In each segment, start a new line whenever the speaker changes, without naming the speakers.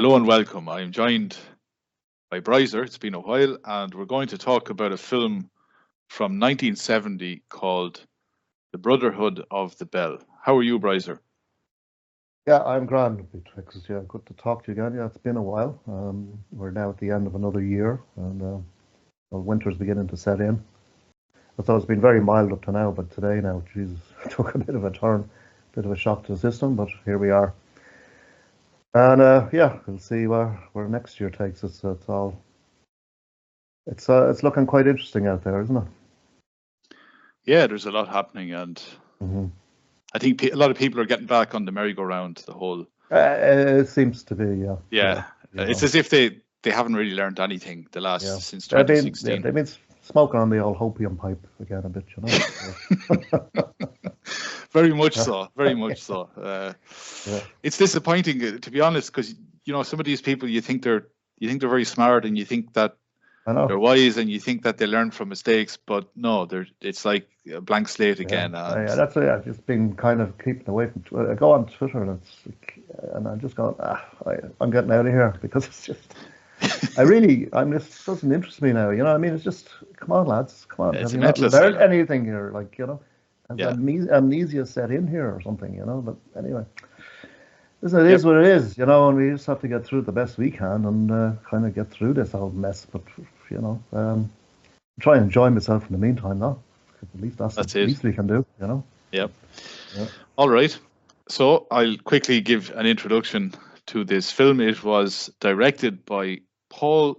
Hello and welcome. I'm joined by Brizer. It's been a while, and we're going to talk about a film from 1970 called The Brotherhood of the Bell. How are you, Brizer?
Yeah, I'm grand, Beatrix. Yeah, good to talk to you again. Yeah, it's been a while. We're now at the end of another year, and winter's beginning to set in. I thought it's been very mild up to now, but today now, Jesus, took a bit of a turn, bit of a shock to the system, but here we are. And yeah, we'll see where next year takes us. It's looking quite interesting out there, isn't it?
Yeah, there's a lot happening, and I think a lot of people are getting back on the merry-go-round. The whole
it seems to be, yeah.
Yeah, it's as if they haven't really learned anything since 2016.
They've been smoking on the old opium pipe again a bit, you know.
Very much so. Very much so. It's disappointing, to be honest, because some of these people you think they're very smart, and you think that they're wise, and you think that they learn from mistakes, but no, it's like a blank slate again.
Yeah, that's it. I've just been kind of keeping away from Twitter. I go on Twitter and I'm just going, I'm getting out of here, because it's just, this doesn't interest me now. You know what I mean? It's just, come on, lads, come on. Have you not learned anything here? Like, has amnesia set in here or something, But anyway, it is what it is, and we just have to get through it the best we can and kind of get through this old mess. But, try and enjoy myself in the meantime, now. At least that's the least we can do,
Yep. Yeah. All right. So I'll quickly give an introduction to this film. It was directed by Paul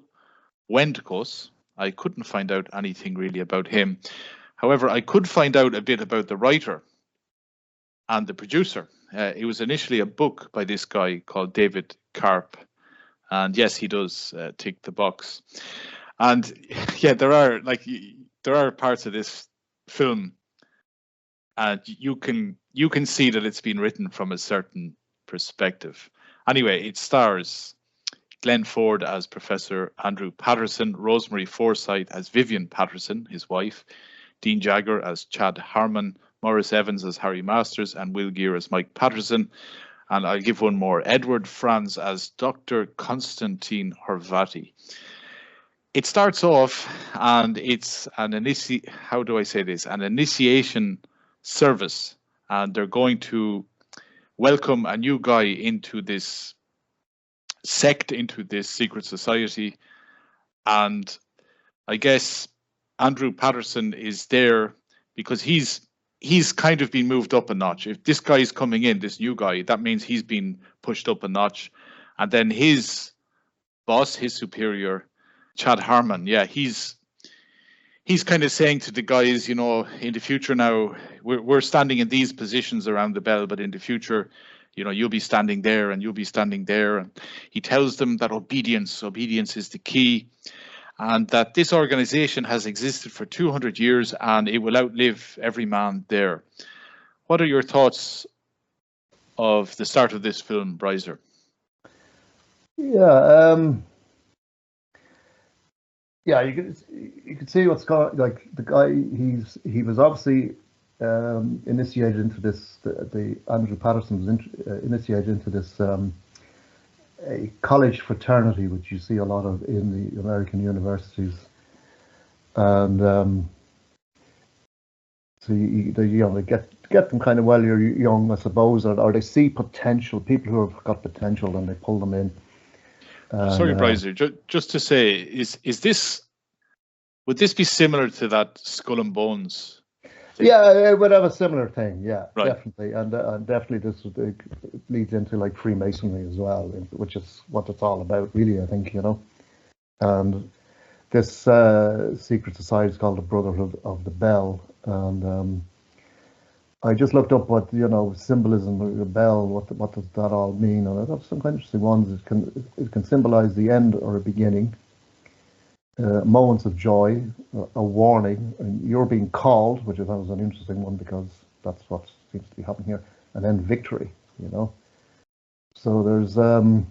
Wendkos. I couldn't find out anything really about him. However, I could find out a bit about the writer and the producer. It was initially a book by this guy called David Karp. And yes, he does tick the box. And yeah, there are parts of this film, and you can see that it's been written from a certain perspective. Anyway, it stars Glenn Ford as Professor Andrew Patterson, Rosemary Forsyth as Vivian Patterson, his wife, Dean Jagger as Chad Harmon, Maurice Evans as Harry Masters, and Will Geer as Mike Patterson. And I'll give one more, Edward Franz as Dr. Konstantin Horvaty. It starts off, and it's an initiation service, and they're going to welcome a new guy into this sect, into this secret society. And I guess Andrew Patterson is there because he's kind of been moved up a notch. If this guy is coming in, this new guy, that means he's been pushed up a notch. And then his boss, his superior, Chad Harmon, he's kind of saying to the guys, in the future now, we're standing in these positions around the bell, but in the future, you'll be standing there and you'll be standing there. And he tells them that obedience is the key, and that this organization has existed for 200 years and it will outlive every man there. What are your thoughts of the start of this film, Brizer?
Yeah, you can see what's going. Like, the guy, he was obviously initiated into this. The Andrew Patterson was initiated into this a college fraternity, which you see a lot of in the American universities, and so they get them kind of while you're young, I suppose, or they see potential, people who have got potential, and they pull them in.
Sorry, Brizer, just to say, would this be similar to that Skull and Bones thing?
Yeah, it would have a similar thing,
right.
Definitely. And definitely this leads into like Freemasonry as well, which is what it's all about, really, I think, And this secret society is called the Brotherhood of the Bell. And I just looked up what, symbolism of the bell, what does that all mean? And I have some kind of interesting ones. It can symbolize the end or a beginning, moments of joy, a warning, and you're being called, which I thought was an interesting one because that's what seems to be happening here, and then victory, So there's, you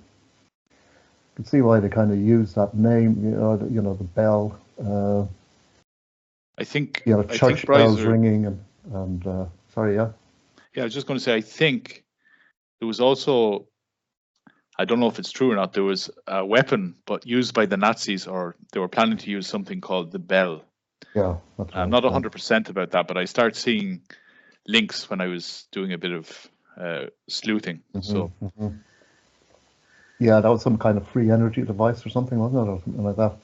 can see why they kind of use that name, the bell.
I think,
church bells ringing and sorry, yeah.
Yeah, I was just going to say, I think there was also I don't know if it's true or not, there was a weapon but used by the Nazis, or they were planning to use something called the bell.
Yeah, that's right.
I'm not 100% about that, but I started seeing links when I was doing a bit of sleuthing. So
yeah, that was some kind of free energy device or something, wasn't it, or something like that.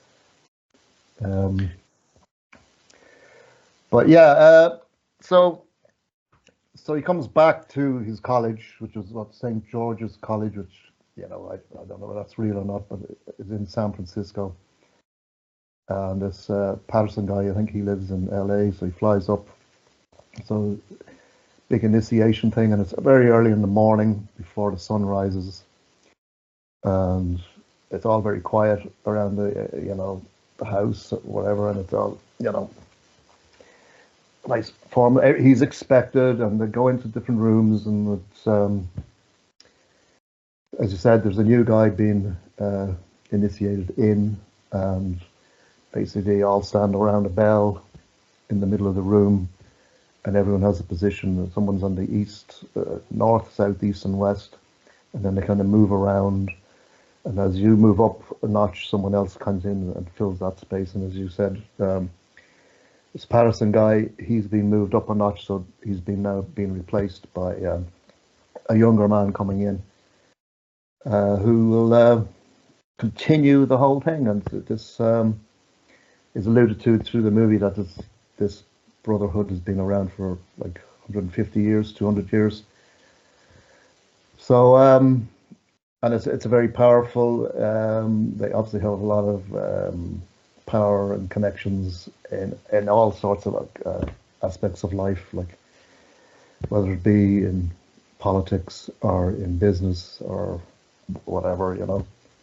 But yeah, so he comes back to his college, which was what, St. George's College, which, you know, I don't know if that's real or not, but it's in San Francisco. And this Patterson guy, I think he lives in LA, so he flies up. So big initiation thing, and it's very early in the morning before the sun rises, and it's all very quiet around the the house or whatever, and it's all nice form. He's expected, and they go into different rooms, and it's as you said, there's a new guy being initiated in, and basically all stand around a bell in the middle of the room, and everyone has a position. Someone's on the east, north, south, east, and west, and then they kind of move around. And as you move up a notch, someone else comes in and fills that space. And as you said, this Patterson guy, he's been moved up a notch, so he's now being replaced by a younger man coming in, who will continue the whole thing. And this is alluded to through the movie, that this Brotherhood has been around for like 150 years, 200 years. So, and it's a very powerful, they obviously have a lot of power and connections in all sorts of aspects of life, like whether it be in politics or in business or whatever,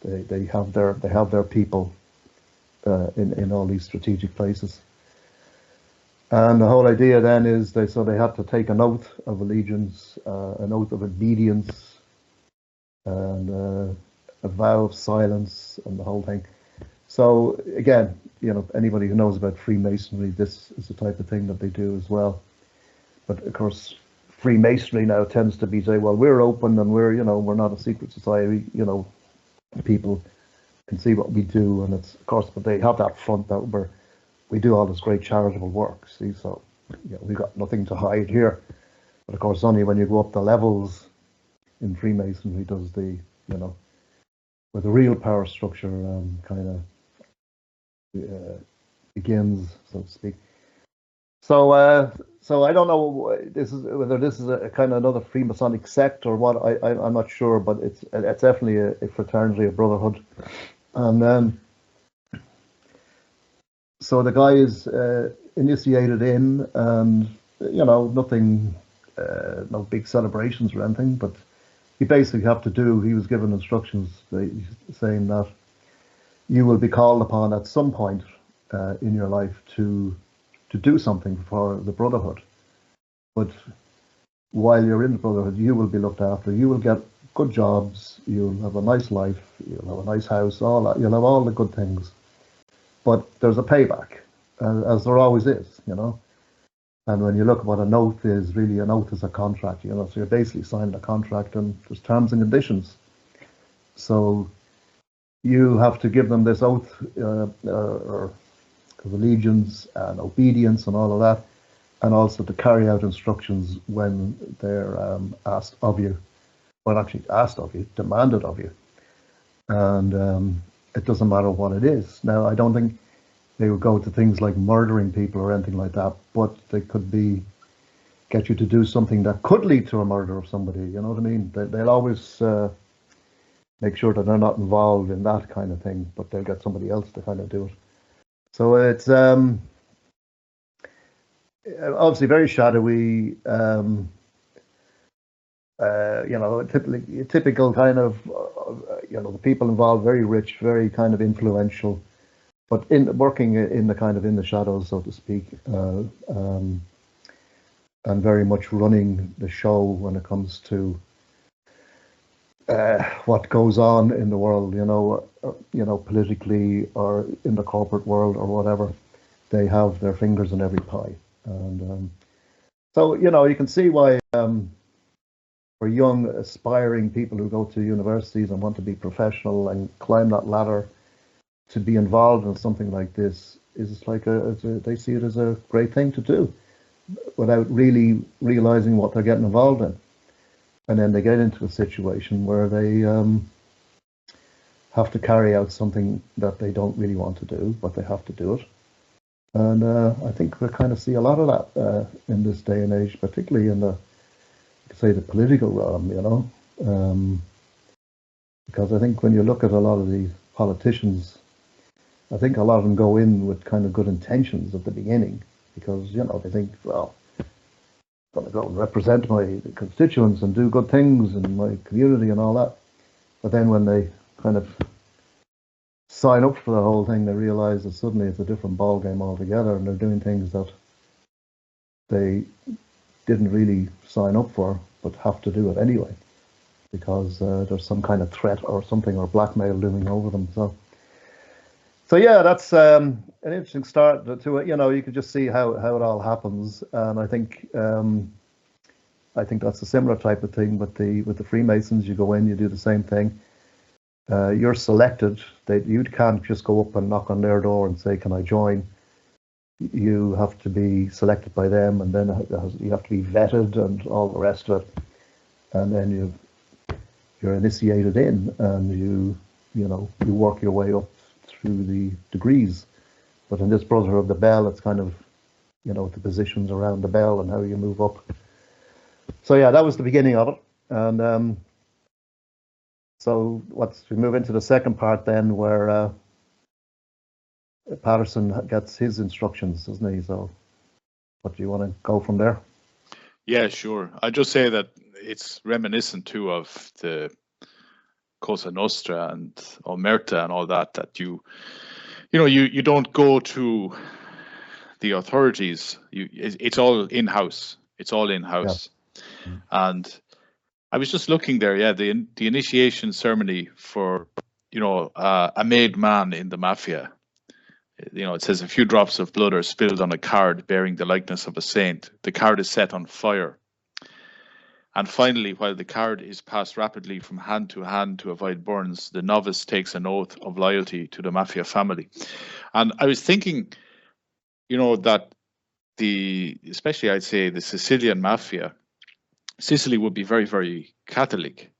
they have their people in all these strategic places. And the whole idea then is they have to take an oath of allegiance, an oath of obedience, and a vow of silence, and the whole thing. So again, anybody who knows about Freemasonry, this is the type of thing that they do as well. But of course, Freemasonry now tends to be say, well, we're open and we're not a secret society. People can see what we do, and it's, of course, but they have that front that we do all this great charitable work. See, so we've got nothing to hide here. But of course, only when you go up the levels in Freemasonry does the where the real power structure kind of begins, so to speak. So I don't know whether this is a kind of another Freemasonic sect or what. I'm not sure, but it's definitely a fraternity, a brotherhood. And so the guy is initiated in, and nothing, no big celebrations or anything, but he basically he was given instructions saying that you will be called upon at some point in your life to do something for the Brotherhood. But while you're in the Brotherhood, you will be looked after. You will get good jobs. You'll have a nice life. You'll have a nice house. All that. You'll have all the good things. But there's a payback, as there always is, And when you look at what an oath is, really an oath is a contract, so you're basically signing a contract, and there's terms and conditions. So you have to give them this oath of allegiance and obedience and all of that, and also to carry out instructions when they're asked of you, well, actually asked of you, demanded of you. And it doesn't matter what it is. Now, I don't think they would go to things like murdering people or anything like that, but they could get you to do something that could lead to a murder of somebody, you know what I mean? They'll always make sure that they're not involved in that kind of thing, but they'll get somebody else to kind of do it. So it's obviously very shadowy, typical kind of, the people involved, very rich, very kind of influential, but working in the shadows, so to speak, and very much running the show when it comes to what goes on in the world, politically or in the corporate world or whatever. They have their fingers in every pie, and so you can see why young aspiring people who go to universities and want to be professional and climb that ladder to be involved in something like this is like they see it as a great thing to do without really realizing what they're getting involved in. And then they get into a situation where they have to carry out something that they don't really want to do, but they have to do it. And I think we kind of see a lot of that in this day and age, particularly in the political realm, you know. Because I think when you look at a lot of the politicians, I think a lot of them go in with kind of good intentions at the beginning, because, you know, they think, well, I'm going to go and represent my constituents and do good things in my community and all that. But then when they kind of sign up for the whole thing, they realize that suddenly it's a different ball game altogether, and they're doing things that they didn't really sign up for, but have to do it anyway, because there's some kind of threat or something, or blackmail looming over them. So yeah, that's an interesting start to it. You know, you could just see how it all happens, and I think that's a similar type of thing with the Freemasons. You go in, you do the same thing. You're selected. You can't just go up and knock on their door and say, "Can I join?" You have to be selected by them, and then you have to be vetted and all the rest of it. And then you're initiated in, and you work your way up through the degrees. But in this Brotherhood of the Bell, it's kind of, you know, the positions around the bell and how you move up. So yeah, that was the beginning of it. And so we move into the second part then, where Patterson gets his instructions, doesn't he? So what do you want to go from there?
Yeah, sure. I'd just say that it's reminiscent too of the Cosa Nostra and Omerta and all that you don't go to the authorities. It's all in-house. It's all in-house. Yeah. And I was just looking there, yeah, the initiation ceremony for, a made man in the mafia. You know, it says a few drops of blood are spilled on a card bearing the likeness of a saint. The card is set on fire. And finally, while the card is passed rapidly from hand to avoid burns, the novice takes an oath of loyalty to the mafia family. And I was thinking, that especially I'd say the Sicilian mafia, Sicily would be very, very Catholic.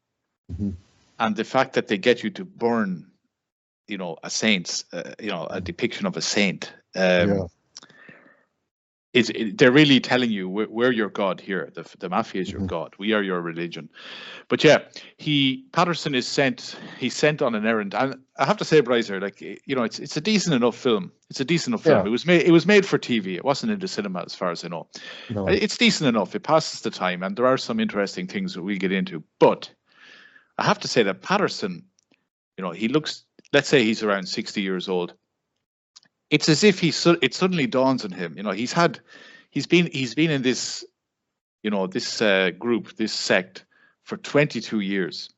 Mm-hmm. And the fact that they get you to burn, a saint's, a depiction of a saint, they're really telling you we're your God here. The mafia is your God. We are your religion. But yeah, Patterson is sent. He's sent on an errand, and I have to say, Brizer, it's a decent enough film. It's a decent enough film. It was made for TV. It wasn't in the cinema, as far as I know. No. It's decent enough. It passes the time, and there are some interesting things that we get into. But I have to say that Patterson, he looks. Let's say he's around 60 years old. It's as if it suddenly dawns on him. He's been in this, this group, this sect for 22 years,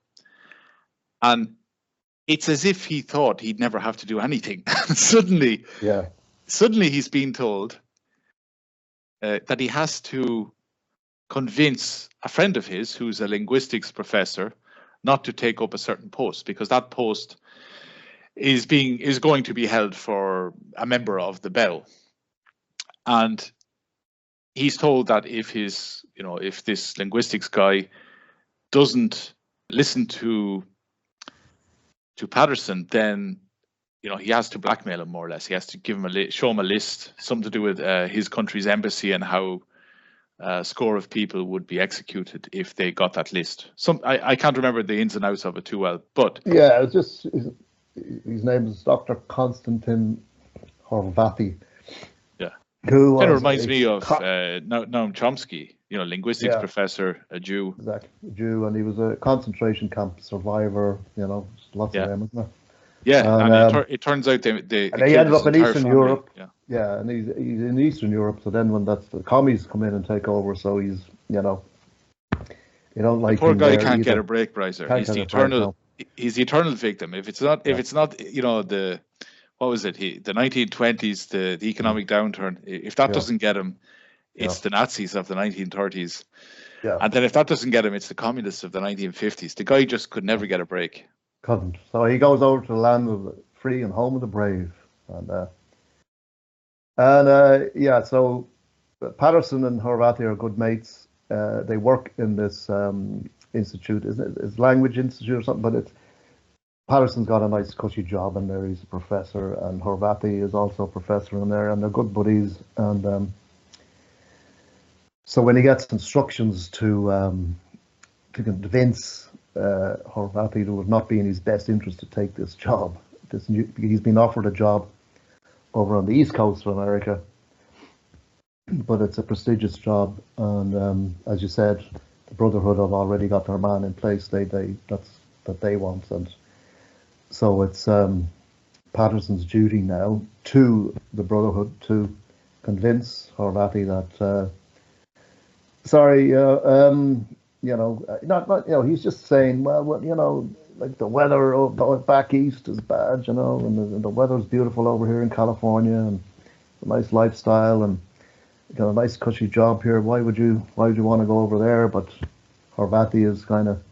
and it's as if he thought he'd never have to do anything. suddenly he's been told that he has to convince a friend of his who's a linguistics professor not to take up a certain post, because that post is going to be held for a member of the Bell. And he's told that if this linguistics guy doesn't listen to Patterson, then he has to blackmail him, more or less. He has to give him show him a list, something to do with his country's embassy and how a score of people would be executed if they got that list. I can't remember the ins and outs of it too well, but
yeah, it's just. His name is Dr. Konstantin Horvathi.
Yeah. Who kind of reminds me of Noam Chomsky, linguistics professor, a Jew.
Exactly, a Jew, and he was a concentration camp survivor, lots of them, isn't there?
Yeah, and it turns out they
ended up in Eastern Europe. Yeah, and he's in Eastern Europe, so then when the commies come in and take over, so he's, you don't like
the poor guy can't get a break, Brizer. He's the eternal... He's the eternal victim. If it's not, the what was it? The 1920s, the economic downturn. If that doesn't get him, it's the Nazis of the 1930s.
Yeah.
And then if that doesn't get him, it's the communists of the 1950s. The guy just could never get a break.
Couldn't. So he goes over to the land of the free and home of the brave. Yeah, so Patterson and Horvath are good mates. They work in this institute, isn't it? It's language institute or something, but it's Patterson's got a nice cushy job in there. He's a professor, and Horvath is also a professor in there, and they're good buddies. And so when he gets instructions to convince Horvath it would not be in his best interest to take this job, he's been offered a job over on the East Coast of America, but it's a prestigious job, and as you said, the Brotherhood have already got their man in place. That's that they want, and so it's Patterson's duty now to the Brotherhood to convince Horvath that he's just saying, well, like the weather back east is bad, and the weather's beautiful over here in California, and a nice lifestyle, and you got a nice cushy job here. Why would you want to go over there? But Horvath is kind of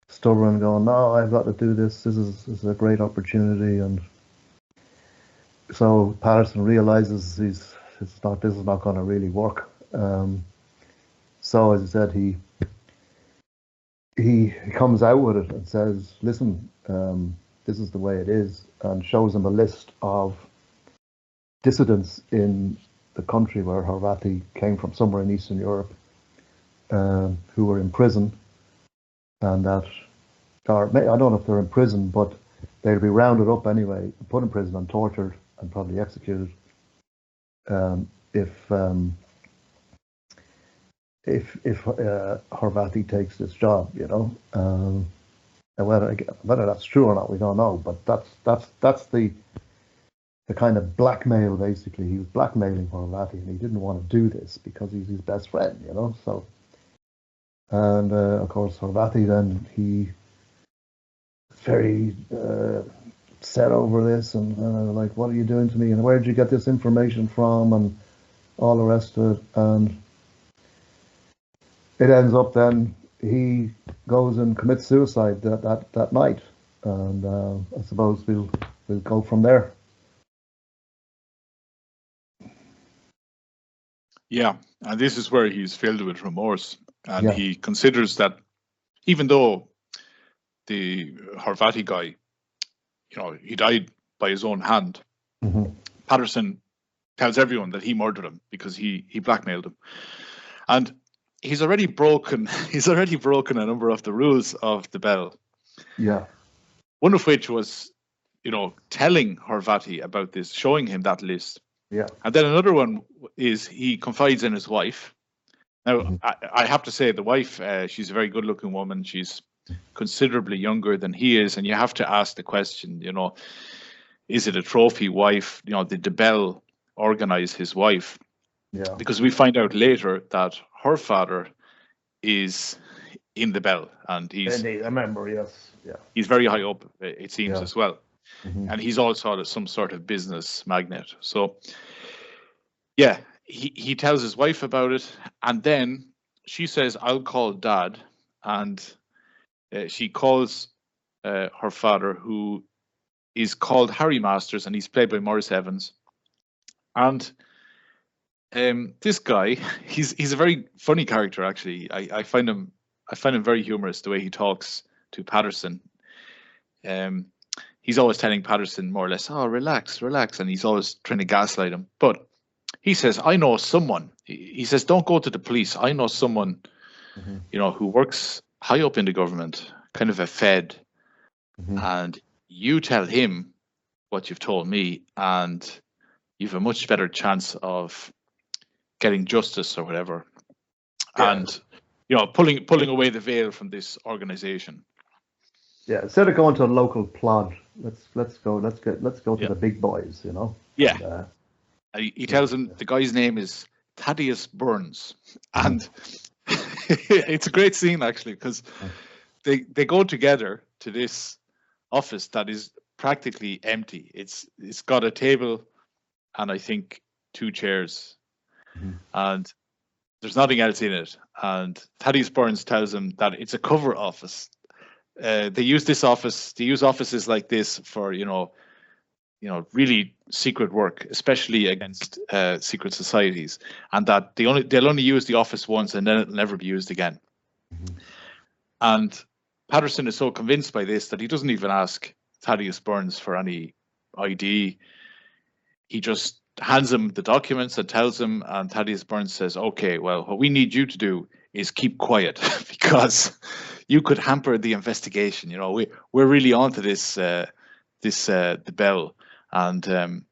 stubborn, going, no, I've got to do this. This is a great opportunity, and so Patterson realizes this is not going to really work. So as I said, he comes out with it and says, listen, this is the way it is, and shows him a list of dissidents in the country where Horvath came from, somewhere in Eastern Europe, who were in prison, and that, or I don't know if they're in prison, but they'll be rounded up anyway, put in prison and tortured and probably executed if Horvath takes this job, and whether that's true or not, we don't know. But that's the kind of blackmail. Basically, he was blackmailing Horvath, and he didn't want to do this because he's his best friend, So, and of course, Horvath then he's very upset over this, and like, what are you doing to me? And where did you get this information from? And all the rest of it, and it ends up then he goes and commits suicide that night, and I suppose we'll go from there.
Yeah, and this is where he's filled with remorse, and he considers that even though the Horvath guy, he died by his own hand, Patterson tells everyone that he murdered him because he blackmailed him, and he's already broken a number of the rules of the Bell.
Yeah.
One of which was, telling Horvath about this, showing him that list.
Yeah.
And then another one is he confides in his wife. Now, I have to say, the wife, she's a very good-looking woman. She's considerably younger than he is, and you have to ask the question, is it a trophy wife? Did the Bell organize his wife?
Yeah.
Because we find out later that her father is in the Bell, and he's.
Indeed, I remember, yes, yeah.
He's very high up, it seems, as well,
and
he's also some sort of business magnate. So, yeah, he tells his wife about it, and then she says, "I'll call Dad," and she calls her father, who is called Harry Masters, and he's played by Maurice Evans, and. This guy, he's a very funny character, actually. I find him very humorous, the way he talks to Patterson. He's always telling Patterson more or less, "Oh, relax," and he's always trying to gaslight him. But he says, "I know someone." He says, "Don't go to the police. I know someone, who works high up in the government, kind of a Fed, and you tell him what you've told me, and you've a much better chance of getting justice or whatever," and pulling away the veil from this organization.
Yeah, instead of going to a local plod, let's go to the big boys,
Yeah, and, he tells him the guy's name is Thaddeus Burns, and it's a great scene, actually, because they go together to this office that is practically empty. It's got a table and I think 2 chairs. And there's nothing else in it. And Thaddeus Burns tells him that it's a cover office. They use offices like this for, really secret work, especially against secret societies, and that they'll only use the office once and then it'll never be used again. Mm-hmm. And Patterson is so convinced by this that he doesn't even ask Thaddeus Burns for any ID. He just hands him the documents and tells him, and Thaddeus Burns says, "Okay, well, what we need you to do is keep quiet because you could hamper the investigation. We're really onto this the Bell, and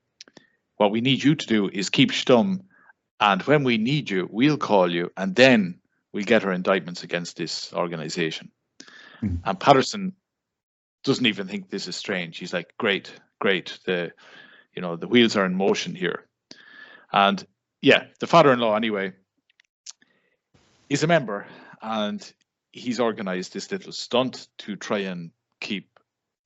what we need you to do is keep stum, and when we need you, we'll call you, and then we'll get our indictments against this organization." Mm. And Patterson doesn't even think this is strange. He's like, great, the wheels are in motion here. And yeah, the father-in-law anyway is a member, and he's organized this little stunt to try and keep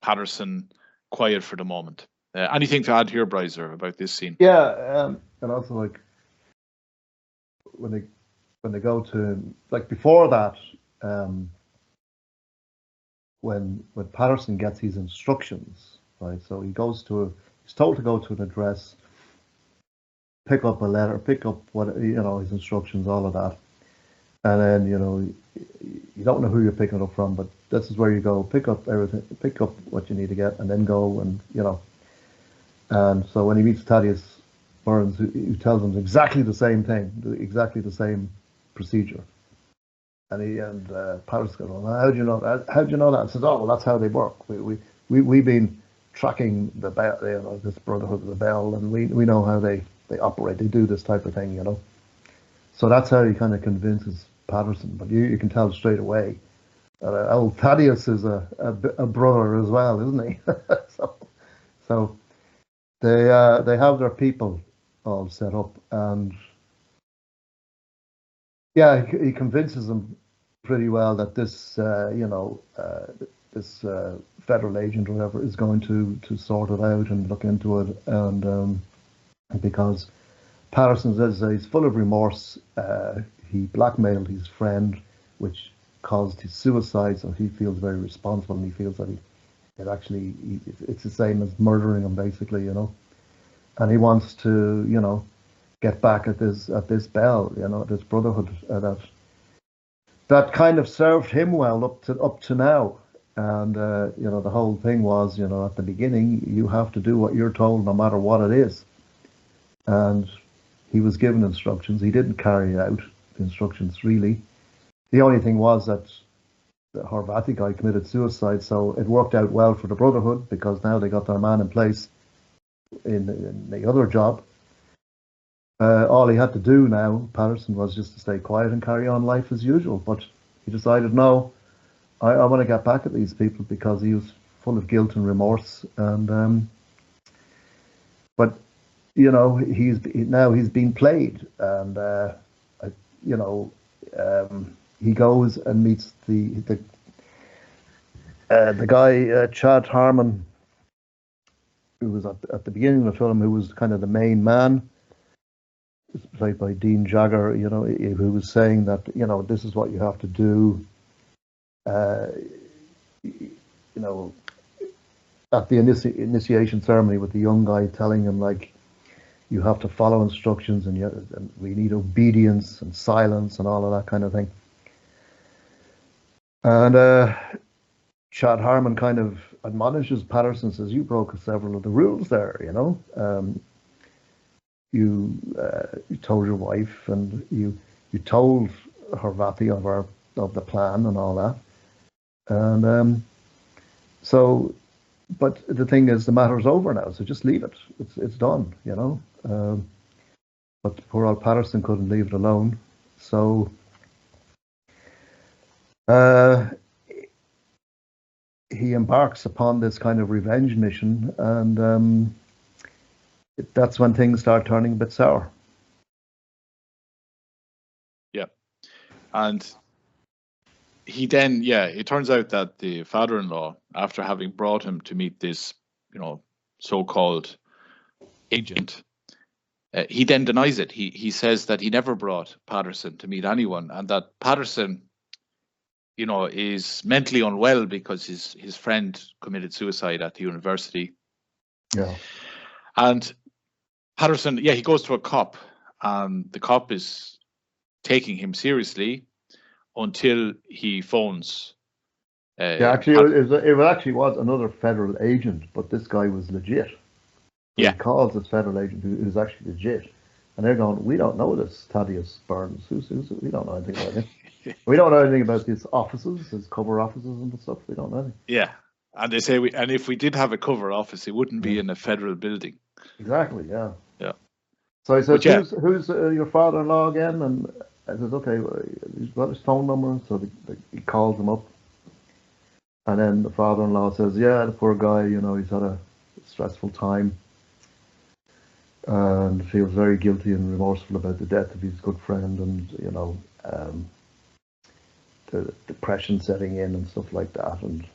Patterson quiet for the moment. Anything to add here, Brizer, about this scene?
Yeah, and also like when they go to, like, before that, when Patterson gets his instructions, right? So he's told to go to an address, pick up a letter, pick up his instructions, all of that, and then you don't know who you're picking it up from, but this is where you go, pick up everything, pick up what you need to get, and then go and And so when he meets Thaddeus Burns, who tells him exactly the same thing, exactly the same procedure, and Patterson goes, "Well, how do you know that? How do you know that?" I said, "Oh, well, that's how they work. We've been tracking the Bell, this Brotherhood of the Bell, and we know how they operate. They do this type of thing, So that's how he kind of convinces Patterson. But you can tell straight away that old Thaddeus is a brother as well, isn't he? so they have their people all set up, and yeah, he convinces them pretty well that this this federal agent or whatever is going to sort it out and look into it, and because Patterson says he's full of remorse. He blackmailed his friend, which caused his suicide, so he feels very responsible, and he feels that it's the same as murdering him, basically, And he wants to, get back at this Bell, this Brotherhood that kind of served him well up to now. And the whole thing was, at the beginning, you have to do what you're told, no matter what it is. And he was given instructions. He didn't carry out the instructions, really. The only thing was that the Horvathi guy committed suicide, so it worked out well for the Brotherhood, because now they got their man in place in the other job. All he had to do now, Patterson, was just to stay quiet and carry on life as usual. But he decided, no, I want to get back at these people, because he was full of guilt and remorse. And but he's been played, and he goes and meets the guy, Chad Harmon, who was at the beginning of the film, who was kind of the main man, played by Dean Jagger, who was saying that, this is what you have to do, at the initiation ceremony, with the young guy telling him, like, you have to follow instructions, and we need obedience and silence and all of that kind of thing. And Chad Harmon kind of admonishes Patterson, says, you broke several of the rules there, you told your wife, and you told Horvathi of the plan and all that. And but the thing is, the matter's over now, so just leave it. It's done, But poor old Patterson couldn't leave it alone, so he embarks upon this kind of revenge mission, and that's when things start turning a bit sour.
Yeah, and he then, it turns out that the father-in-law, after having brought him to meet this, so-called agent, He then denies it. He says that he never brought Patterson to meet anyone, and that Patterson, is mentally unwell because his friend committed suicide at the university.
Yeah.
And Patterson, he goes to a cop, and the cop is taking him seriously until he phones.
Actually, it actually was another federal agent, but this guy was legit. He calls this federal agent who's actually legit. And they're going, we don't know this Thaddeus Burns. We don't know anything about him. We don't know anything about his offices, his cover offices and stuff. We don't know anything.
Yeah. And they say, and if we did have a cover office, it wouldn't be in a federal building.
Exactly, yeah.
Yeah.
So he says, who's your father-in-law again? And I says, okay, he's got his phone number. So he calls him up. And then the father-in-law says, yeah, the poor guy, he's had a stressful time. And feels very guilty and remorseful about the death of his good friend, and the depression setting in and stuff like that. And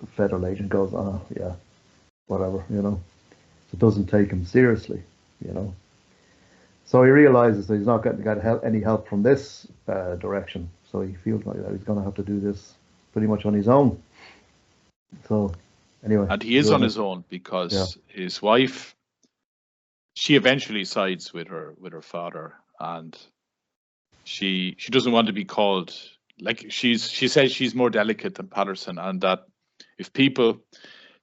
the federal agent goes, yeah, whatever, So it doesn't take him seriously, So he realizes that he's not going to get any help from this direction. So he feels like that he's going to have to do this pretty much on his own. So anyway,
and he is on his own because his wife, she eventually sides with her father, and she doesn't want to be called, like, she says she's more delicate than Patterson, and that if people,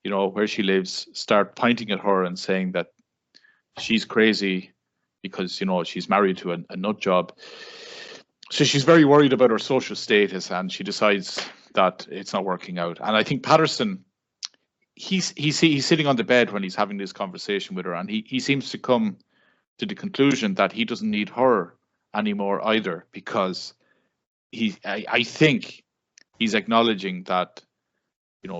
where she lives, start pointing at her and saying that she's crazy because she's married to a nut job, so she's very worried about her social status, and she decides that it's not working out. And I think Patterson, he's sitting on the bed when he's having this conversation with her, and he seems to come to the conclusion that he doesn't need her anymore either, because I think he's acknowledging that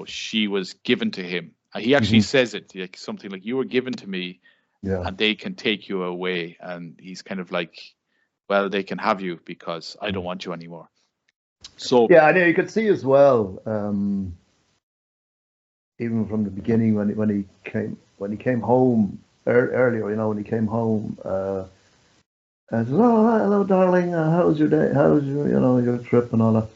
she was given to him. He actually says it, like something like, you were given to me, and they can take you away. And he's kind of like, well, they can have you because I don't want you anymore. So
I know you could see as well, even from the beginning when he came home earlier, when he came home, and says, "Oh, hello, darling. How's your day? How's your trip and all that?"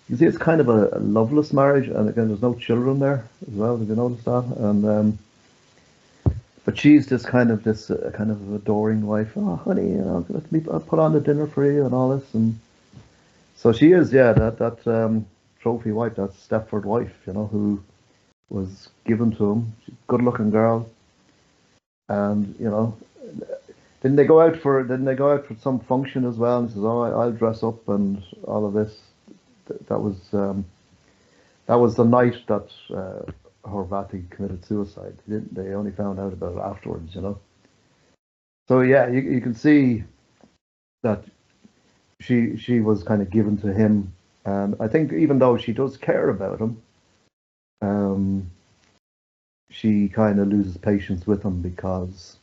You see, it's kind of a loveless marriage, and again, there's no children there as well. Have you noticed that? And but she's just kind of adoring wife. Oh, honey, let me put on the dinner for you and all this, and so she is, that trophy wife, that Stepford wife, who was given to him. She's a good-looking girl, and didn't they go out for some function as well? And he says, "Oh, I'll dress up and all of this." That was the night that Horvath committed suicide. They only found out about it afterwards, So you can see that she was kind of given to him, and I think even though she does care about him, she kind of loses patience with him, because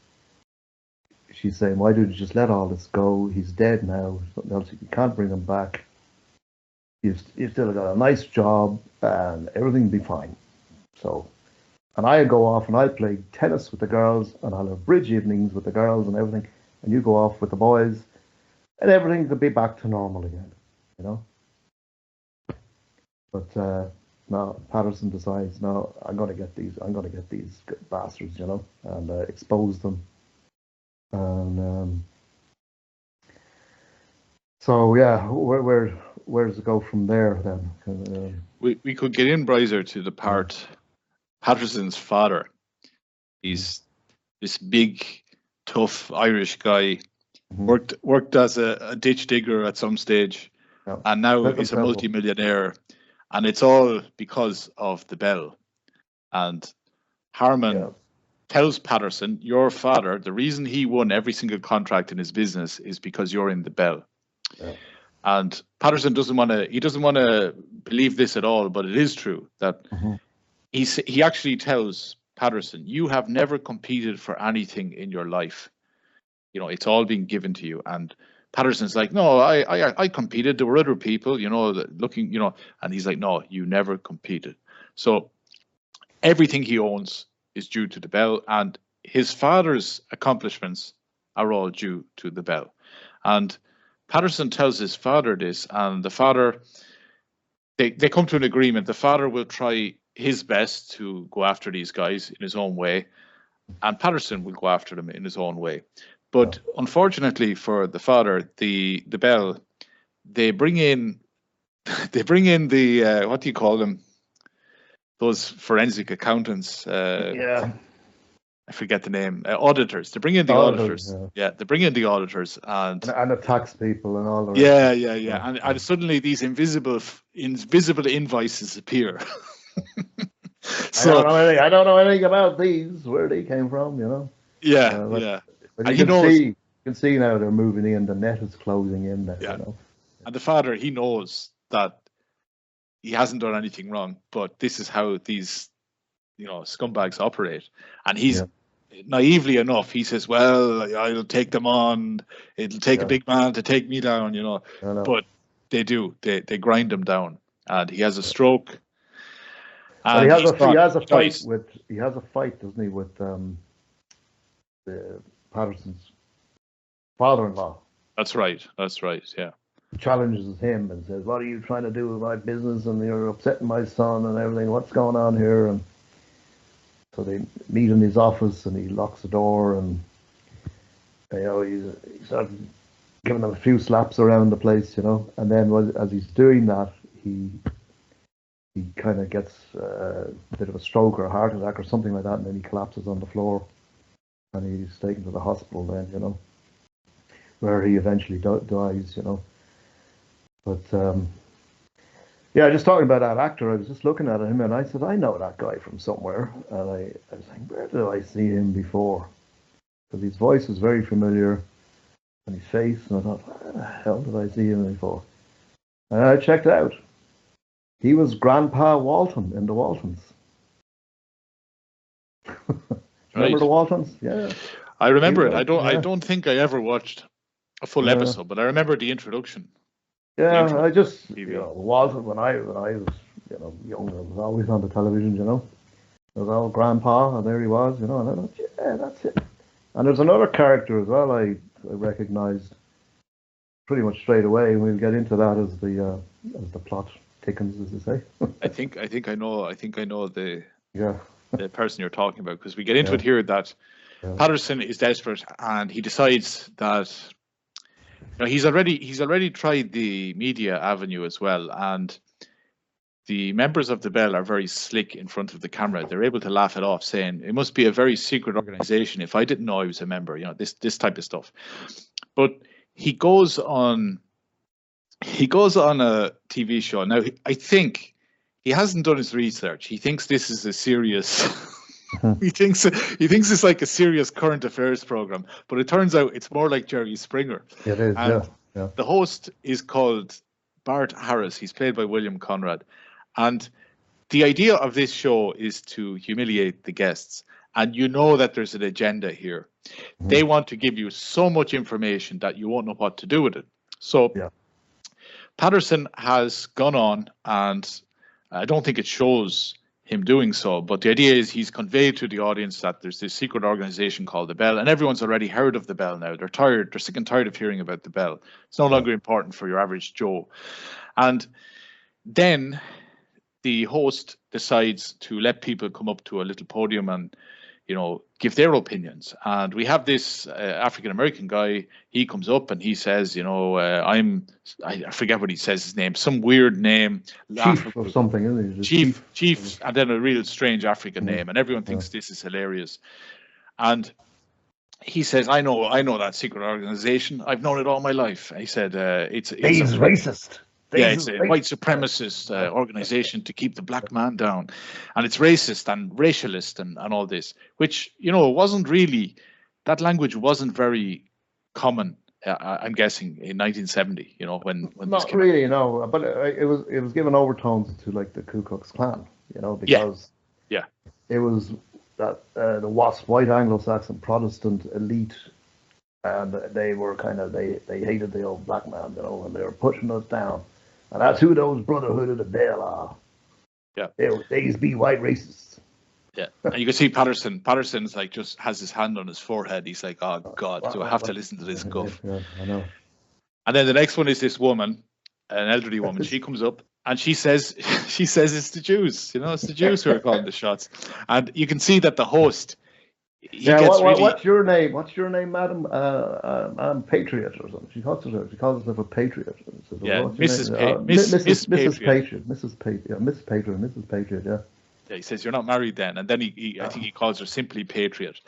she's saying, why did you just let all this go? He's dead now. Something else, you can't bring him back. You've still got a nice job, and everything will be fine. So, and I'll go off and I'll play tennis with the girls, and I'll have bridge evenings with the girls and everything, and you go off with the boys, and everything could be back to normal again, But now Patterson decides, no, I'm going to get these bastards, and expose them. And so where does it go from there then?
We could get in, Brizer, to the part. Patterson's father. He's this big, tough Irish guy. Worked as a ditch digger at some stage, and now he's a multi-millionaire. And it's all because of the bell. And Harman tells Patterson, your father, the reason he won every single contract in his business is because you're in the bell. Yeah. And Patterson doesn't want to believe this at all, but it is true that he actually tells Patterson, you have never competed for anything in your life. It's all being given to you. And Patterson's like, no, I competed. There were other people, looking, and he's like, no, you never competed. So everything he owns is due to the bell, and his father's accomplishments are all due to the bell. And Patterson tells his father this, and the father, they come to an agreement. The father will try his best to go after these guys in his own way, and Patterson will go after them in his own way. But unfortunately for the father, the bell, they bring in the what do you call them? Those forensic accountants. I forget the name. Auditors. They bring in the auditors. Yeah, they bring in the auditors and
the tax people and all the
rest. Yeah. And suddenly these invisible invoices appear.
So I don't know anything about these. Where they came from, you know.
Yeah.
But you can see now they're moving in. The net is closing in there.
Yeah.
You know.
And the father, he knows that he hasn't done anything wrong, but this is how these, scumbags operate. And he's naively enough, he says, well, I'll take them on. It'll take a big man to take me down, But they do. They grind him down. And he has a stroke.
And he has a fight, doesn't he, with the Patterson's father-in-law.
That's right, yeah.
He challenges him and says, what are you trying to do with my business, and you're upsetting my son and everything, what's going on here? And so they meet in his office, and he locks the door, and he starts giving them a few slaps around the place, and then as he's doing that, he kind of gets a bit of a stroke or a heart attack or something like that, and then he collapses on the floor, and he's taken to the hospital then, where he eventually dies, But just talking about that actor, I was just looking at him and I said, I know that guy from somewhere. And I was like, where did I see him before? Because his voice was very familiar, and his face, and I thought, where the hell did I see him before? And I checked it out. He was Grandpa Walton in the Waltons. Remember the Waltons? Yeah.
I remember it. I don't think I ever watched a full episode, but I remember the introduction.
Yeah, I just Walton when I was younger, was always on the television. It was all Grandpa, and there he was. And I thought, yeah, that's it. And there's another character as well I recognised pretty much straight away. We'll get into that as the plot thickens, as they say.
I think I know the person you're talking about, because we get into it here that Patterson is desperate, and he decides that he's already tried the media avenue as well, and the members of the Bell are very slick in front of the camera. They're able to laugh it off, saying it must be a very secret organization. If I didn't know I was a member, this type of stuff. But he goes on a TV show. Now, I think he hasn't done his research. He thinks this is a serious he thinks it's like a serious current affairs program, but it turns out it's more like Jerry Springer.
It is, yeah.
The host is called Bart Harris. He's played by William Conrad. And the idea of this show is to humiliate the guests. And that there's an agenda here. Mm-hmm. They want to give you so much information that you won't know what to do with it. So Patterson has gone on, and I don't think it shows him doing so, but the idea is he's conveyed to the audience that there's this secret organization called the Bell, and everyone's already heard of the Bell now. They're sick and tired of hearing about the Bell. It's no longer important for your average Joe. And then the host decides to let people come up to a little podium and give their opinions. And we have this African-American guy. He comes up and he says, I forget what he says, his name, some weird name.
Chief or something, isn't he?
Chief, and then a real strange African name. And everyone thinks this is hilarious. And he says, I know that secret organization. I've known it all my life. He said, it's
racist.
It's a white supremacist organization to keep the black man down, and it's racist and racialist and all this, which wasn't really, that language wasn't very common. I'm guessing in 1970, when
not
this came
really, out. But it was given overtones to like the Ku Klux Klan, because it was that the WASP, white Anglo-Saxon Protestant elite. And they were they hated the old black man, and they were pushing us down. And that's who those Brotherhood of the Bell are.
Yeah.
These be white racists.
Yeah, and you can see Patterson's like just has his hand on his forehead. He's like, "Oh God, do I have to listen to this guff?"
Yeah, I know.
And then the next one is this woman, an elderly woman. She comes up and she says, it's the Jews. You know, it's the Jews who are calling the shots. And you can see that the host,
what's your name? What's your name, madam? I'm Patriot or something. She calls herself a Patriot. Says,
yeah,
Mrs. Patriot. Mrs. Patriot. Yeah.
Yeah, he says, "You're not married then." And then I think he calls her simply Patriot.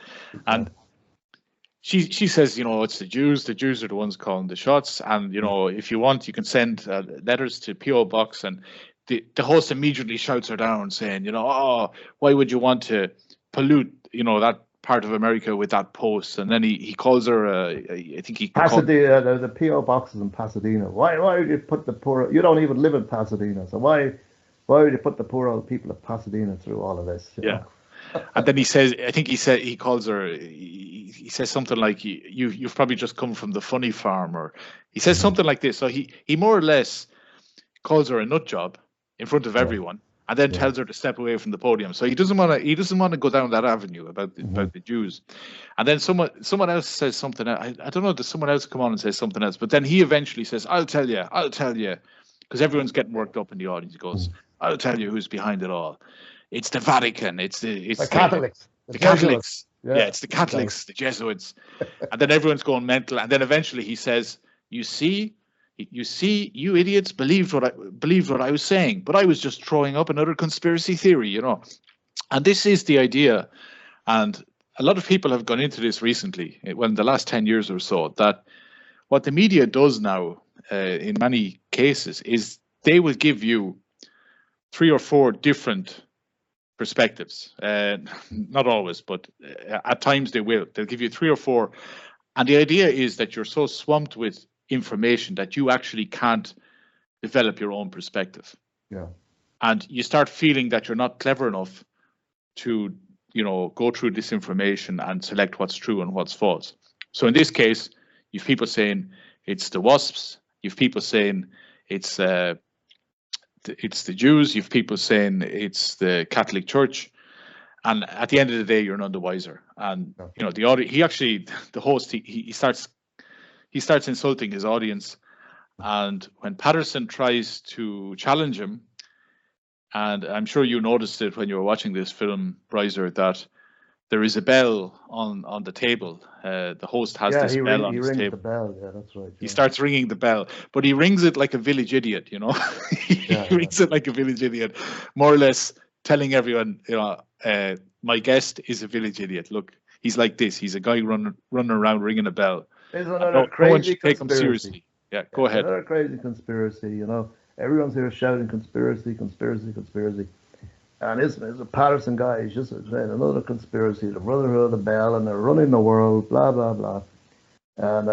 And she says, you know, it's the Jews. The Jews are the ones calling the shots. And, you know, if you want, you can send letters to P.O. Box. And the host immediately shouts her down saying, you know, "Oh, why would you want to pollute, you know, that part of America with that post?" And then he calls her, I think he
Pasadena, the P.O. Boxes in Pasadena. Why would you put the poor, you don't even live in Pasadena. So why would you put the poor old people of Pasadena through all of this? You know?
And then he says, I think he calls her, he says something like, you've probably just come from the funny farm, or he says something like this. So he more or less calls her a nut job in front of everyone, and then tells her to step away from the podium. So he doesn't want to go down that avenue about the Jews. And then someone else says something. I don't know, does someone else come on and say something else? But then he eventually says, I'll tell you, because everyone's getting worked up in the audience. He goes, "I'll tell you who's behind it all. It's the Vatican. It's the
Catholics.
The Catholics. Yeah, it's the Catholics, the Jesuits." And then everyone's going mental. And then eventually he says, you see, you idiots believed what I was saying, but I was just throwing up another conspiracy theory, you know." And this is the idea. And a lot of people have gone into this recently, in the last 10 years or so, that what the media does now, in many cases, is they will give you 3 or 4 different perspectives. Not always, but at times they will. They'll give you 3 or 4. And the idea is that you're so swamped with information that you actually can't develop your own perspective.
Yeah.
And you start feeling that you're not clever enough to, you know, go through this information and select what's true and what's false. So in this case, you've people saying it's the WASPs. You've people saying it's the Jews. You've people saying it's the Catholic Church. And at the end of the day, you're none the wiser. And you know, the host, he starts insulting his audience. And when Patterson tries to challenge him, and I'm sure you noticed it when you were watching this film, Brizer, that there is a bell on the table. The host has this bell on his table. He rings
the bell. Yeah, that's right.
He starts ringing the bell, but he rings it like a village idiot, you know. He rings it like a village idiot, more or less telling everyone, you know, my guest is a village idiot. Look, he's like this. He's a guy running around ringing a bell.
There's another crazy conspiracy.
Take him seriously. Yeah, go ahead.
Another crazy conspiracy, you know. Everyone's here shouting conspiracy. And it's a Patterson guy. He's just saying another conspiracy, the Brotherhood, the Bell, and they're running the world, blah, blah, blah. And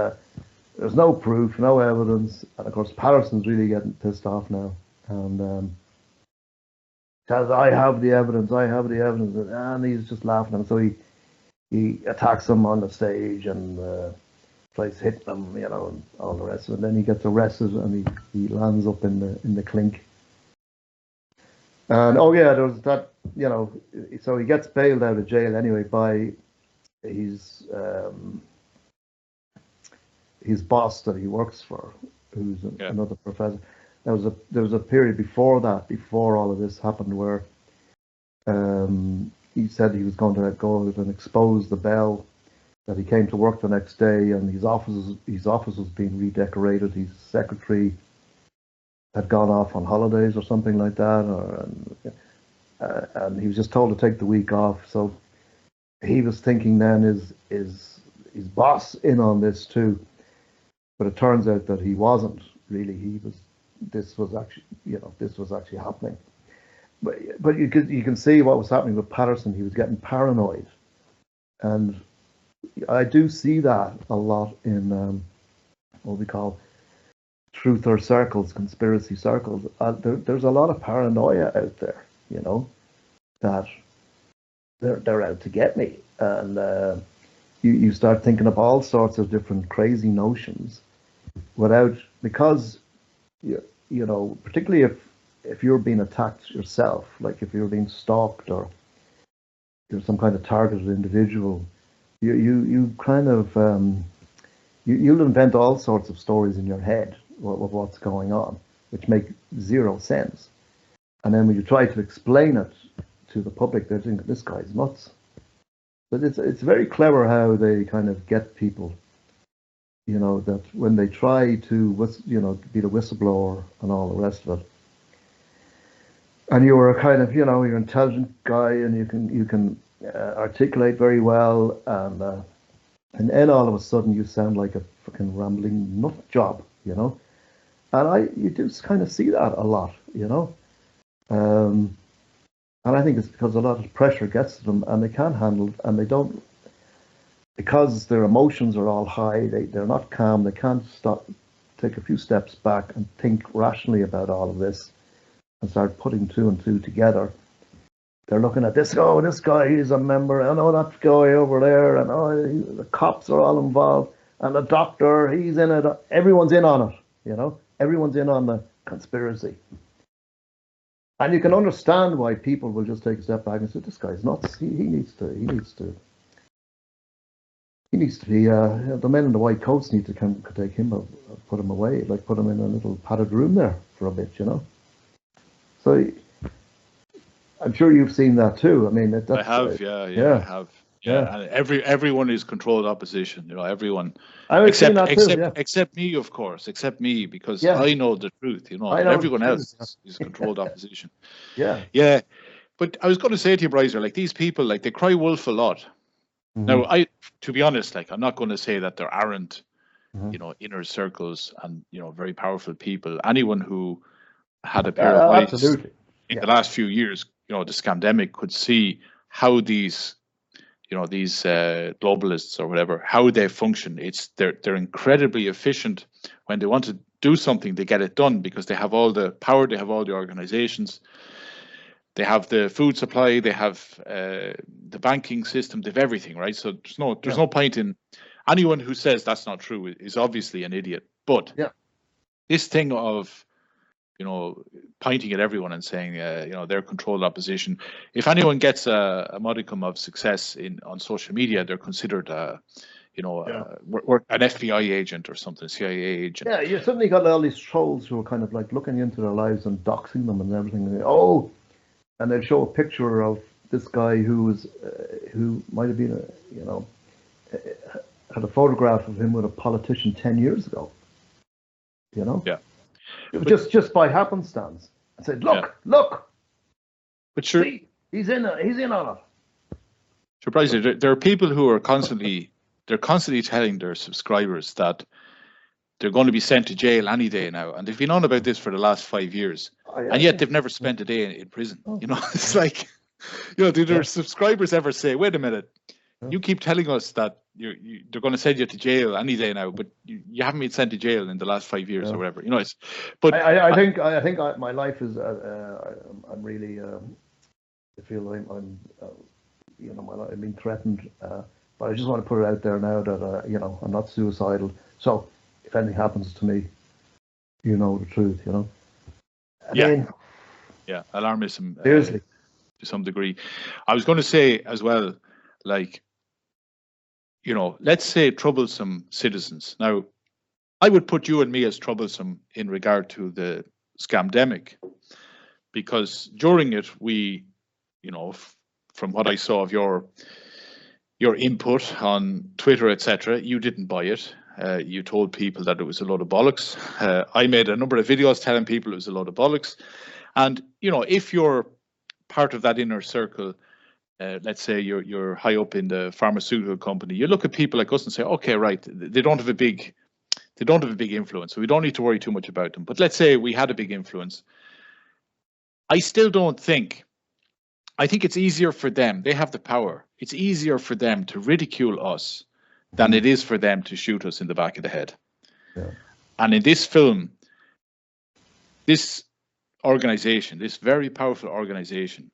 there's no proof, no evidence. And of course, Patterson's really getting pissed off now. And says, I have the evidence. And he's just laughing at him. So he attacks him on the stage and tries hitting him, you know, and all the rest of it. And then he gets arrested and he lands up in the clink. And there was that, you know, so he gets bailed out of jail anyway by his boss that he works for, who's another professor. There was a period before all of this happened, where he said he was going to go and expose the Bell, that he came to work the next day and his office was being redecorated. His secretary had gone off on holidays or something like that, and he was just told to take the week off. So he was thinking then, is his boss in on this too? But it turns out that he wasn't really. This was actually happening. But you can see what was happening with Patterson. He was getting paranoid, and I do see that a lot in what we call truther circles, conspiracy circles. There's a lot of paranoia out there, you know, that they're out to get me, and you start thinking of all sorts of different crazy notions, because you know, particularly if you're being attacked yourself, like if you're being stalked or you're some kind of targeted individual, you kind of you'll invent all sorts of stories in your head of what's going on, which make zero sense. And then when you try to explain it to the public, they're thinking this guy's nuts. But it's very clever how they kind of get people, that when they try to be the whistleblower and all the rest of it, and you are a kind of you're an intelligent guy and you can articulate very well, and then all of a sudden you sound like a fucking rambling nut job, and you do kind of see that a lot, and I think it's because a lot of pressure gets to them and they can't handle it, and they don't, because their emotions are all high, they're not calm, they can't take a few steps back and think rationally about all of this and start putting two and two together. They're looking at this, this guy, he's a member, and that guy over there, and the cops are all involved, and the doctor, he's in it, everyone's in on it, everyone's in on the conspiracy. And you can understand why people will just take a step back and say, this guy's nuts. He needs to be, the men in the white coats need to take him, put him away, like put him in a little padded room there for a bit, So I'm sure you've seen that too. I mean,
I have, I have. Yeah, and everyone is controlled opposition. Everyone, except me, of course, because I know the truth. And everyone else is controlled opposition. Yeah. But I was going to say to you, Brizer, like these people, like they cry wolf a lot. Mm-hmm. Now, to be honest, like I'm not going to say that there aren't, inner circles and very powerful people. Anyone who had a pair of eyes in the last few years, the scamdemic, could see how these globalists or whatever, how they function. They're incredibly efficient. When they want to do something, they get it done because they have all the power, they have all the organizations, they have the food supply, they have the banking system, they have everything, right? So there's no point in anyone who says that's not true is obviously an idiot. But this thing of pointing at everyone and saying, they're controlled opposition. If anyone gets a modicum of success on social media, they're considered, an FBI agent or something, CIA agent.
Yeah, you suddenly got all these trolls who are kind of like looking into their lives and doxing them and everything. And they'll show a picture of this guy who might have been, had a photograph of him with a politician 10 years ago.
Yeah.
Just by happenstance, I said, "Look!"
But sure,
see, he's in on it.
Sure, Brizer, there are people who are constantly telling their subscribers that they're going to be sent to jail any day now, and they've been on about this for the last 5 years, and yet they've never spent a day in prison. It's like, do their subscribers ever say, "Wait a minute, you keep telling us that they're going to send you to jail any day now, but you haven't been sent to jail in the last 5 years or whatever." But
I think my life is I'm really I feel I'm my life, I'm being threatened, but I just want to put it out there now that I'm not suicidal. So if anything happens to me, the truth.
Alarmism.
Seriously,
to some degree. I was going to say as well, like, let's say troublesome citizens. Now, I would put you and me as troublesome in regard to the scamdemic, because during it, we, from what I saw of your input on Twitter, etc., you didn't buy it. You told people that it was a load of bollocks. I made a number of videos telling people it was a load of bollocks. And, if you're part of that inner circle, let's say you're high up in the pharmaceutical company, you look at people like us and say, okay, right, they don't have a big influence, so we don't need to worry too much about them. But let's say we had a big influence. I still don't think. I think it's easier for them. They have the power. It's easier for them to ridicule us than it is for them to shoot us in the back of the head. Yeah. And in this film, this organization, this very powerful organization,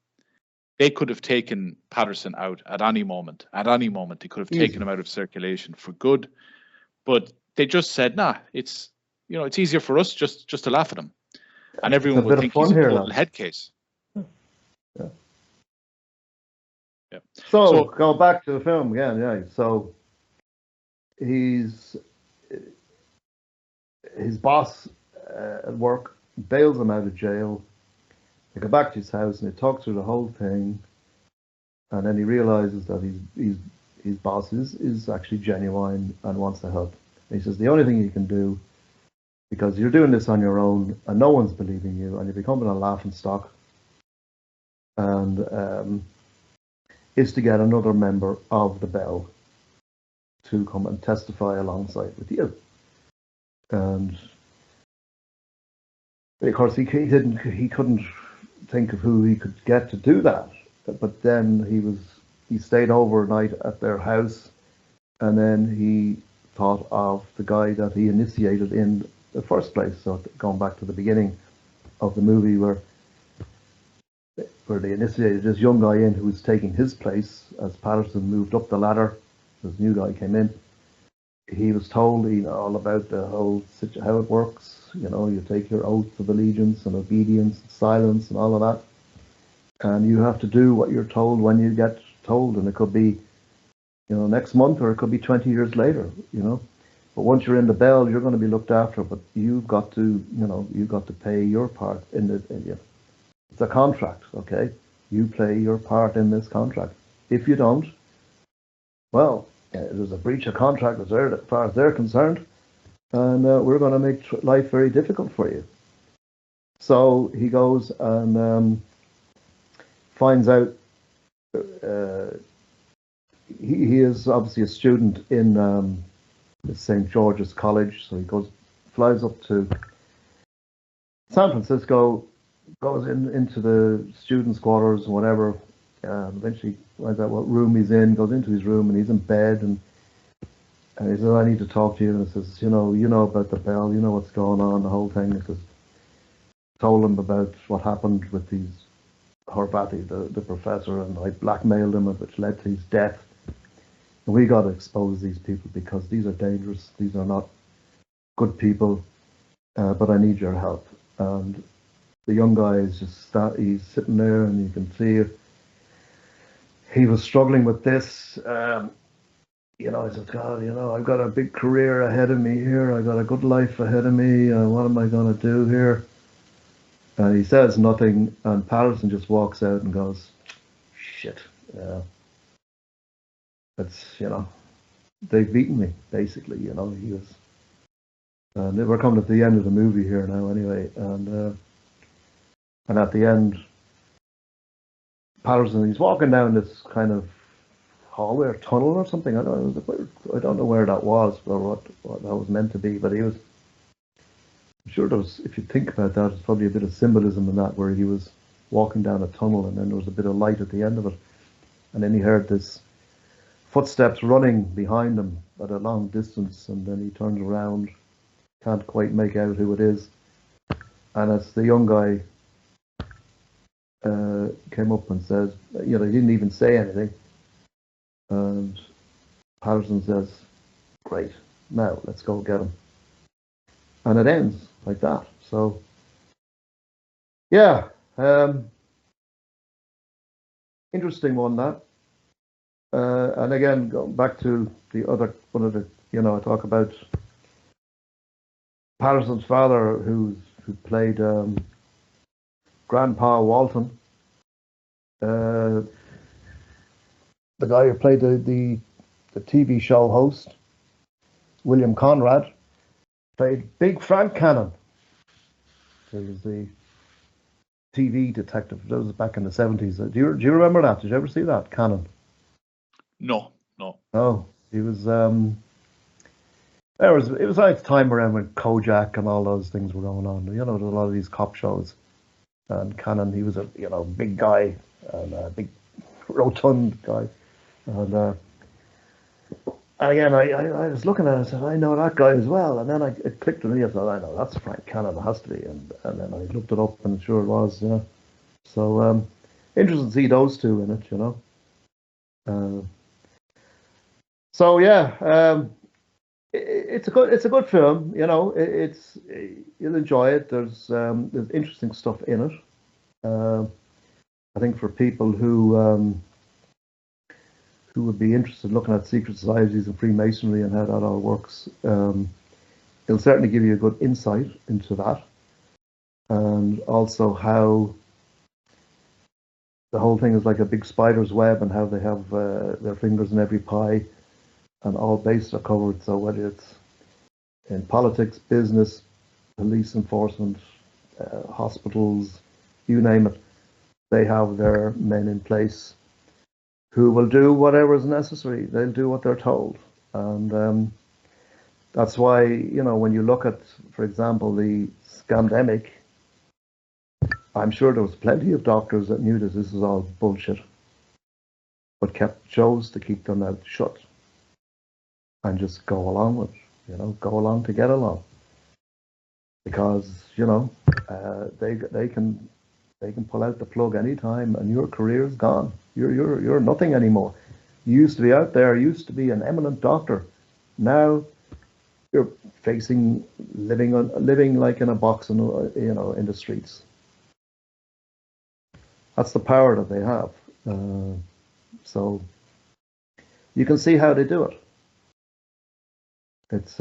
they could have taken Patterson out at any moment. At any moment, they could have taken him out of circulation for good. But they just said, nah, it's easier for us just to laugh at him. And everyone would think he's a total head case.
Yeah.
Yeah.
So go back to the film again. Yeah. So his boss at work bails him out of jail. They go back to his house and they talk through the whole thing, and then he realizes that his boss is actually genuine and wants to help. And he says the only thing you can do, because you're doing this on your own and no one's believing you, and you're becoming a laughing stock, and is to get another member of the Bell to come and testify alongside with you. And of course, he couldn't think of who he could get to do that. But then he stayed overnight at their house, and then he thought of the guy that he initiated in the first place. So going back to the beginning of the movie, where they initiated this young guy in who was taking his place as Patterson moved up the ladder. This new guy came in. He was told all about the whole how it works. You take your oath of allegiance and obedience and silence and all of that. And you have to do what you're told when you get told. And it could be, next month, or it could be 20 years later, But once you're in the Bell, you're going to be looked after, but you've got to pay your part it's a contract, okay? You play your part in this contract. If you don't, well, there's a breach of contract as far as they're concerned, and we're going to make life very difficult for you. So he goes and finds out he is obviously a student in St. George's College, so he flies up to San Francisco, goes into the students' quarters and whatever. Eventually finds out what room he's in, goes into his room, and he's in bed, and he says, "I need to talk to you." And he says, "You know about the Bell, you know what's going on, the whole thing." He says, told him about what happened with these Horvathi, the professor, and I blackmailed him, which led to his death. And we got to expose these people because these are dangerous. These are not good people, but I need your help. And the young guy is he's sitting there, and you can see he was struggling with this. He says, "God, I've got a big career ahead of me here. I've got a good life ahead of me. What am I going to do here?" And he says nothing, and Patterson just walks out and goes, "Shit, it's they've beaten me." Basically, he was. And we're coming to the end of the movie here now, anyway, and at the end, Patterson, he's walking down this kind of hallway or tunnel or something. I don't know where that was or what that was meant to be, but he was. I'm sure there was, if you think about that, there's probably a bit of symbolism in that, where he was walking down a tunnel and then there was a bit of light at the end of it. And then he heard this footsteps running behind him at a long distance, and then he turns around, can't quite make out who it is. And it's the young guy came up and says, he didn't even say anything. And Patterson says, "Great, now let's go get him." And it ends like that. So, yeah, interesting one, that. And again, going back to the other one of the, I talk about Patterson's father, who played Grandpa Walton, the guy who played the TV show host, William Conrad, played Big Frank Cannon. He was the TV detective. That was back in the 70s. Do you remember that? Did you ever see that, Cannon?
No.
Oh, he was. It was like the time around when Kojak and all those things were going on. There was a lot of these cop shows. And Cannon, he was a big guy, and a big rotund guy. And again, I was looking at it and said, "I know that guy as well." And then it clicked with me. I said, "I know, that's Frank Cannon, it has to be." And then I looked it up, and sure it was. So interesting to see those two in it. So yeah, it's a good film. You'll enjoy it. There's interesting stuff in it. I think for people who who would be interested in looking at secret societies and Freemasonry and how that all works, it'll certainly give you a good insight into that, and also how the whole thing is like a big spider's web, and how they have their fingers in every pie, and all bases are covered. So whether it's in politics, business, police enforcement, hospitals, you name it, they have their men in place who will do whatever is necessary. They'll do what they're told. And that's why, when you look at, for example, the scandemic, I'm sure there was plenty of doctors that knew that this is all bullshit, but chose to keep their mouth shut and just go along with it, go along to get along. Because, they can pull out the plug anytime and your career is gone. You're nothing anymore. You used to be out there, used to be an eminent doctor. Now you're facing living like in a box in the streets. That's the power that they have. So you can see how they do it. It's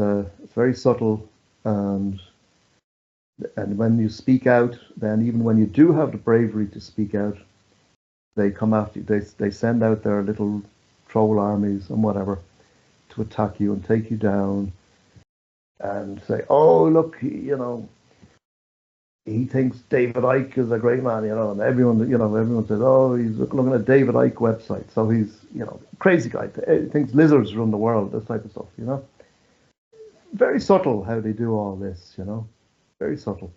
very subtle, and when you speak out, then even when you do have the bravery to speak out, they come after you. They send out their little troll armies and whatever to attack you and take you down, and say, "Oh, look, he thinks David Icke is a great man, and everyone says, "Oh, he's looking at David Icke website, so he's, crazy guy. He thinks lizards run the world," this type of stuff, Very subtle how they do all this, very subtle.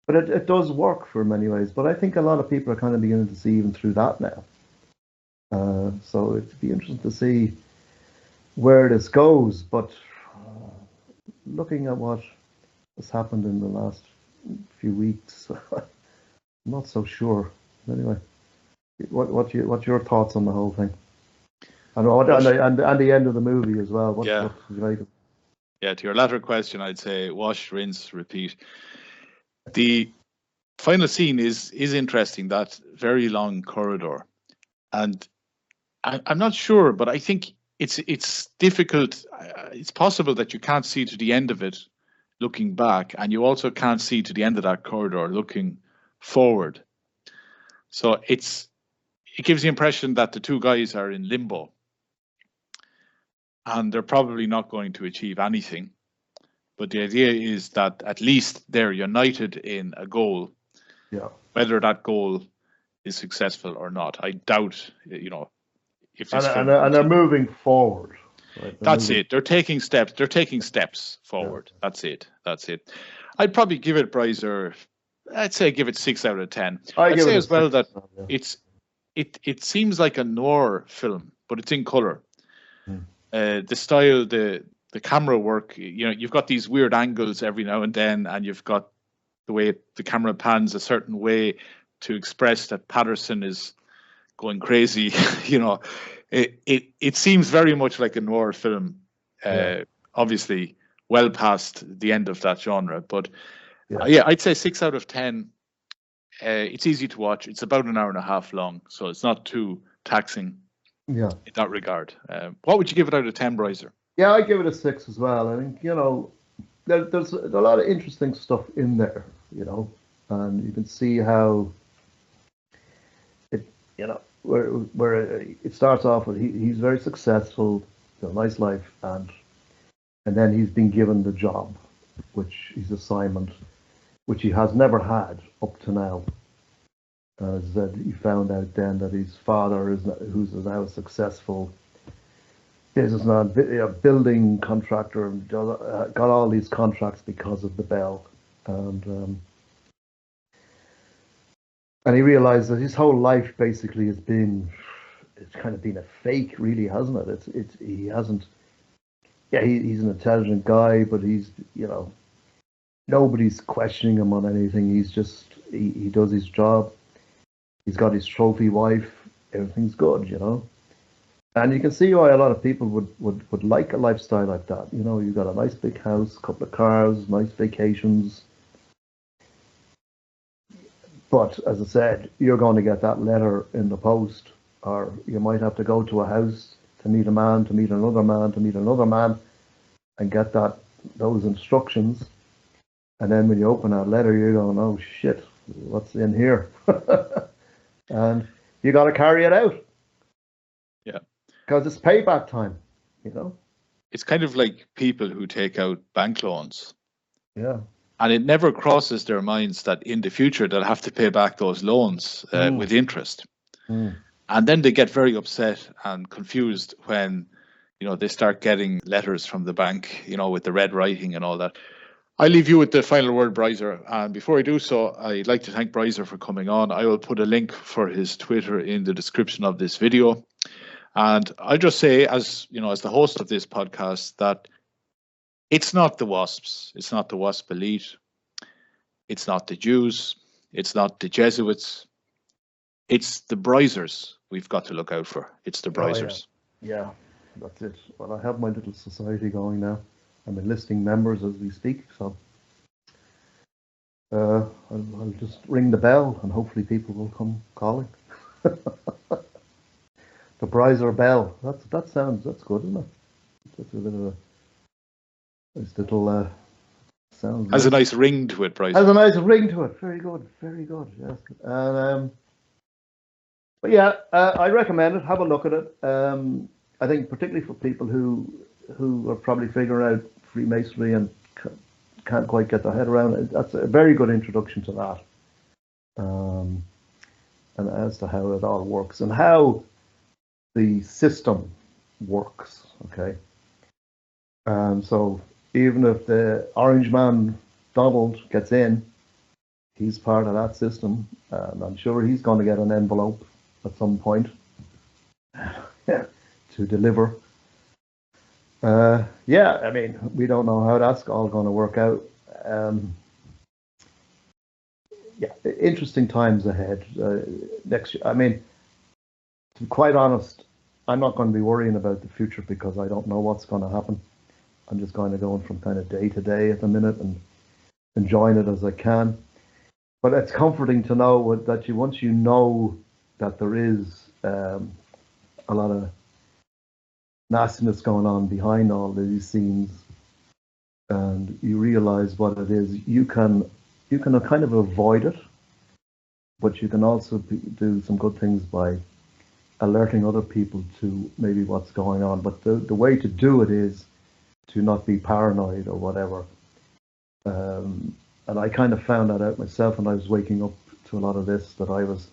But it does work for many ways. But I think a lot of people are kind of beginning to see even through that now. So it'd be interesting to see where this goes. But looking at what has happened in the last few weeks, I'm not so sure. Anyway, what's your thoughts on the whole thing? And the end of the movie as well. What you like?
Yeah, to your latter question, I'd say wash, rinse, repeat. The final scene is interesting, that very long corridor. And I'm not sure, but I think it's difficult. It's possible that you can't see to the end of it looking back, and you also can't see to the end of that corridor looking forward. So it gives the impression that the two guys are in limbo, and they're probably not going to achieve anything. But the idea is that at least they're united in a goal.
Yeah.
Whether that goal is successful or not, I doubt. If this
and they're moving forward. Right?
That's it. They're taking steps. They're taking steps forward. Yeah. That's it. I'd probably give it, Brizer. I'd say give it 6 out of 10. I'd say as well that it seems like a noir film, but it's in color. The style, the camera work, you've got these weird angles every now and then, and you've got the way the camera pans a certain way to express that Patterson is going crazy. It seems very much like a noir film, obviously well past the end of that genre. But I'd say 6 out of 10. It's easy to watch. It's about an hour and a half long, so it's not too taxing.
Yeah,
in that regard. What would you give it out of 10, Brizer?
Yeah, I give it a 6 as well. I think there's a lot of interesting stuff in there, and you can see how it, where it starts off with he's very successful, nice life, and then he's been given the job, which his assignment, which he has never had up to now. As he found out then that his father who's now a successful businessman, building contractor, and got all these contracts because of the bell, and he realized that his whole life basically it's kind of been a fake, really, hasn't it? He hasn't. Yeah, he's an intelligent guy, but he's nobody's questioning him on anything. He's just he does his job. He's got his trophy wife. Everything's good, And you can see why a lot of people would like a lifestyle like that. You've got a nice big house, a couple of cars, nice vacations. But as I said, you're going to get that letter in the post, or you might have to go to a house to meet a man, to meet another man, to meet another man, and get those instructions. And then when you open that letter, you're going, oh shit, what's in here? And you got to carry it out.
Yeah.
Because it's payback time, you know?
It's kind of like people who take out bank loans.
Yeah.
And it never crosses their minds that in the future they'll have to pay back those loans with interest. And then they get very upset and confused when, they start getting letters from the bank, with the red writing and all that. I leave you with the final word, Brizer. And before I do so, I'd like to thank Brizer for coming on. I will put a link for his Twitter in the description of this video. And I'll just say, as the host of this podcast, that it's not the WASPs, it's not the WASP elite, it's not the Jews, it's not the Jesuits, it's the Brizers we've got to look out for. It's the Brizers.
Oh, yeah, that's it. Well, I have my little society going now. I'm enlisting members as we speak, so I'll just ring the bell and hopefully people will come calling. The Brizer bell. That's good, isn't it? That's a bit of a nice little sound.
Has a nice ring to it, Brizer.
Has a nice ring to it. Very good, very good. Yes. And but yeah, I recommend it. Have a look at it. I think particularly for people who are probably figuring out Freemasonry and can't quite get their head around it, that's a very good introduction to that. And as to how it all works and how the system works, okay? So even if the orange man, Donald, gets in, he's part of that system, and I'm sure he's going to get an envelope at some point to deliver. Yeah, I mean, we don't know how that's all going to work out. Yeah, interesting times ahead. Next year, I mean, to be quite honest, I'm not going to be worrying about the future because I don't know what's going to happen. I'm just going to go from kind of day to day at the minute and enjoying it as I can. But it's comforting to know that once you know that there is a lot of nastiness going on behind all these scenes, and you realize what it is, you can kind of avoid it, but you can also do some good things by alerting other people to maybe what's going on. But the way to do it is to not be paranoid or whatever. And I kind of found that out myself when I was waking up to a lot of this, that I was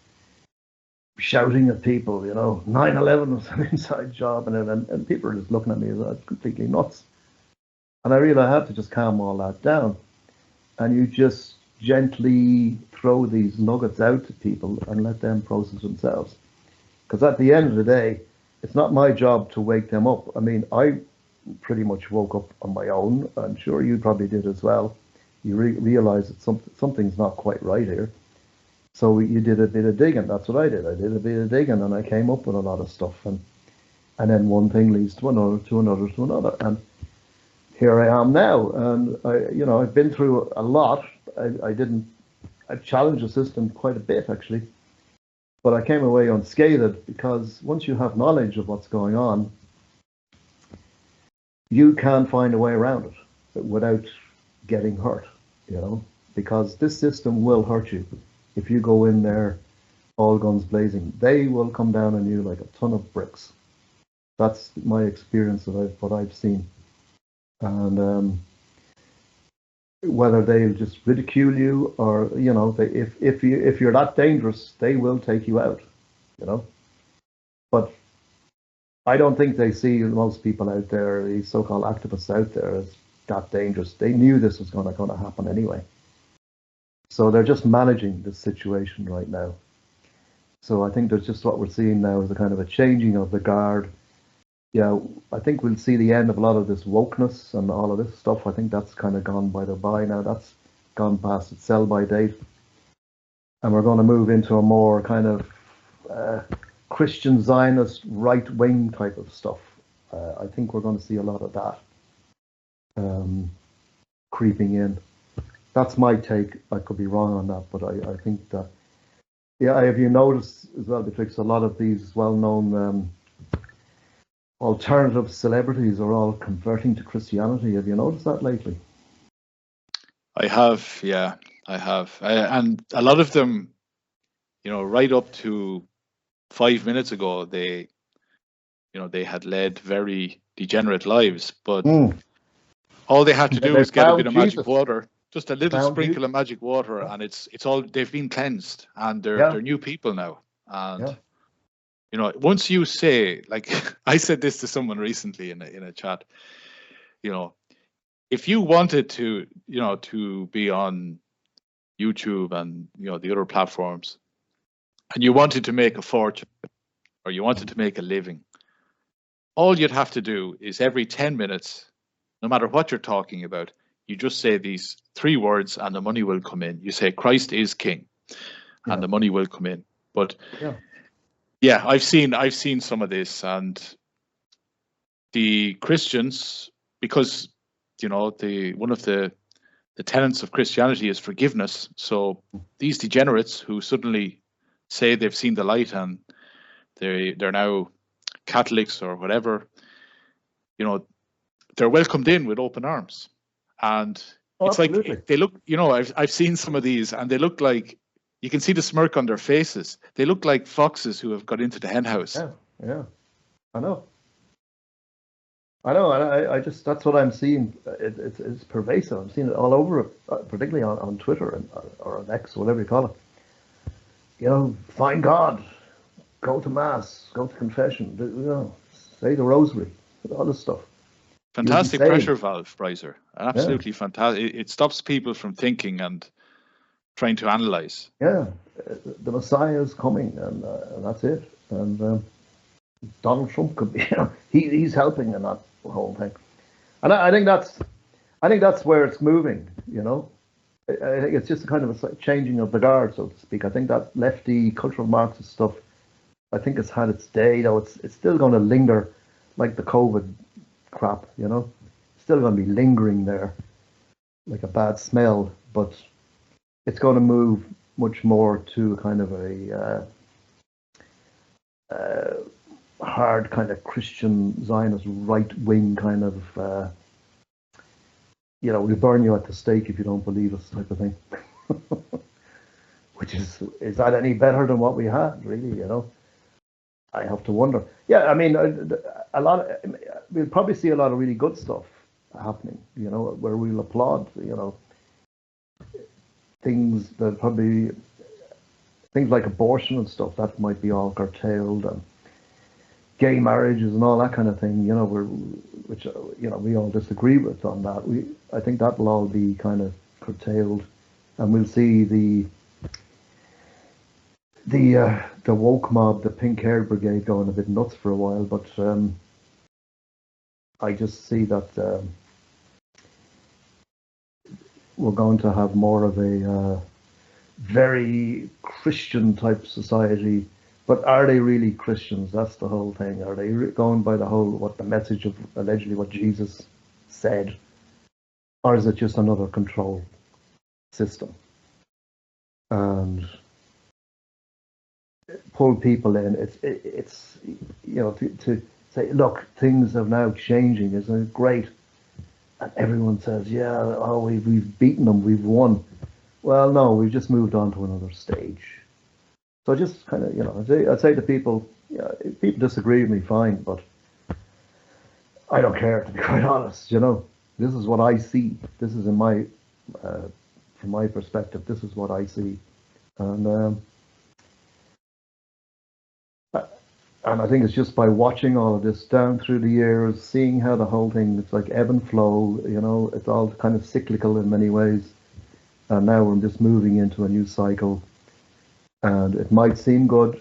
shouting at people, 9/11 was an inside job, and people are just looking at me as completely nuts. And I realized I had to just calm all that down. And you just gently throw these nuggets out to people and let them process themselves. Because at the end of the day, it's not my job to wake them up. I mean, I pretty much woke up on my own. I'm sure you probably did as well. You realize that something's not quite right here. So you did a bit of digging. That's what I did. I did a bit of digging, and I came up with a lot of stuff. And then one thing leads to another, to another, to another. And here I am now. And I've been through a lot. I've challenged the system quite a bit, actually. But I came away unscathed because once you have knowledge of what's going on, you can find a way around it without getting hurt, because this system will hurt you. If you go in there all guns blazing, they will come down on you like a ton of bricks. That's my experience of what I've seen. And whether they'll just ridicule you or, if you're that dangerous, they will take you out, But I don't think they see most people out there, these so-called activists out there, as that dangerous. They knew this was going to happen anyway. So they're just managing the situation right now. So I think there's just what we're seeing now is a kind of a changing of the guard. Yeah, I think we'll see the end of a lot of this wokeness and all of this stuff. I think that's kind of gone by the by now. That's gone past its sell-by date. And we're going to move into a more kind of Christian Zionist right-wing type of stuff. I think we're going to see a lot of that creeping in. That's my take. I could be wrong on that, but I think that Yeah, have you noticed as well, Beatrix, a lot of these well-known alternative celebrities are all converting to Christianity. Have you noticed that lately?
I have, yeah, I have. And a lot of them, right up to 5 minutes ago, they had led very degenerate lives, but all they had to do
They
was get a bit
found
of magic
Jesus.
water, just a little
Found
sprinkle
Jesus.
of magic water, and it's all, they've been cleansed, and
Yeah.
they're new people now. And
Yeah.
once you say, like, I said this to someone recently in a chat, if you wanted to, to be on YouTube and the other platforms, and you wanted to make a fortune or you wanted to make a living, all you'd have to do is every 10 minutes, no matter what you're talking about, you just say these 3 words and the money will come in. You say Christ is King, and the money will come in. But yeah, I've seen some of this, and the Christians, because one of the tenets of Christianity is forgiveness. So these degenerates who suddenly say they've seen the light and they're now Catholics or whatever, they're welcomed in with open arms. And it's like they look, I've seen some of these, and they look like, you can see the smirk on their faces. They look like foxes who have got into the hen house.
Yeah, I know. I just, that's what I'm seeing. It's pervasive. I'm seeing it all over, particularly on Twitter or on X, whatever you call it. Find God, go to mass, go to confession, say the rosary, all this stuff.
Fantastic pressure valve, Brizer. Absolutely fantastic. It stops people from thinking and trying to analyze.
Yeah, the Messiah is coming, and that's it. And Donald Trump could be, he's helping in that whole thing. And I think that's where it's moving. I think it's just a kind of a changing of the guard, so to speak. I think that lefty cultural Marxist stuff, I think it's had its day, though it's still going to linger, like the COVID crap. It's still going to be lingering there, like a bad smell. But it's going to move much more to kind of a hard kind of Christian Zionist right wing kind of we burn you at the stake if you don't believe us type of thing. Which is that any better than what we had, really? I have to wonder. Yeah, I mean, we'll probably see a lot of really good stuff happening, where we'll applaud, things that probably, things like abortion and stuff, that might be all curtailed, and gay marriages and all that kind of thing, which we all disagree with on that. I think that will all be kind of curtailed, and we'll see the woke mob, the pink hair brigade, going a bit nuts for a while. But I just see that we're going to have more of a very Christian type society. But are they really Christians? That's the whole thing. Are they going by what the message of allegedly what Jesus said? Or is it just another control system? And pull people in. It's to say, look, things are now changing. Isn't it great? And everyone says, we've beaten them, we've won. Well, no, we've just moved on to another stage. So just kind of, I'd say to people, if people disagree with me, fine, but I don't care, to be quite honest. This is what I see. This is from my perspective, this is what I see. And I think it's just by watching all of this down through the years, seeing how the whole thing, it's like ebb and flow, it's all kind of cyclical in many ways. And now we're just moving into a new cycle. And it might seem good,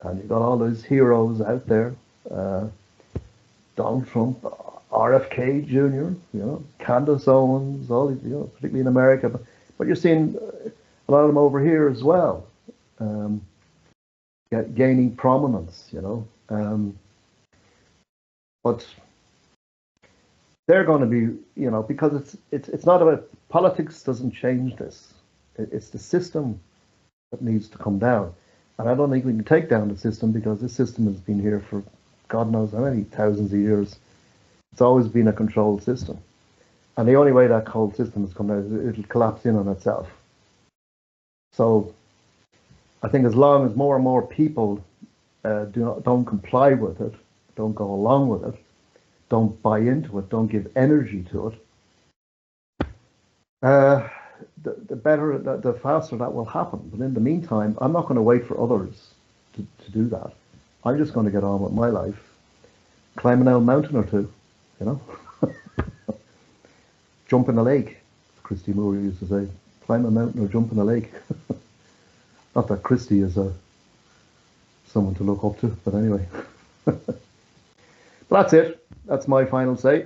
and you've got all those heroes out there, Donald Trump, RFK Jr., Candace Owens, all these, particularly in America, but you're seeing a lot of them over here as well, gaining prominence, but they're going to be, because it's not about politics. Doesn't change this. It's the system that needs to come down. And I don't think we can take down the system because this system has been here for God knows how many thousands of years. It's always been a controlled system. And the only way that whole system is coming out is it'll collapse in on itself. So I think as long as more and more people don't comply with it, don't go along with it, don't buy into it, don't give energy to it, the better, the faster that will happen. But in the meantime, I'm not going to wait for others to do that. I'm just going to get on with my life, climb an old mountain or two, you know, jump in a lake. Christy Moore used to say, climb a mountain or jump in a lake. Not that Christy is someone to look up to, but anyway. But that's it. That's my final say.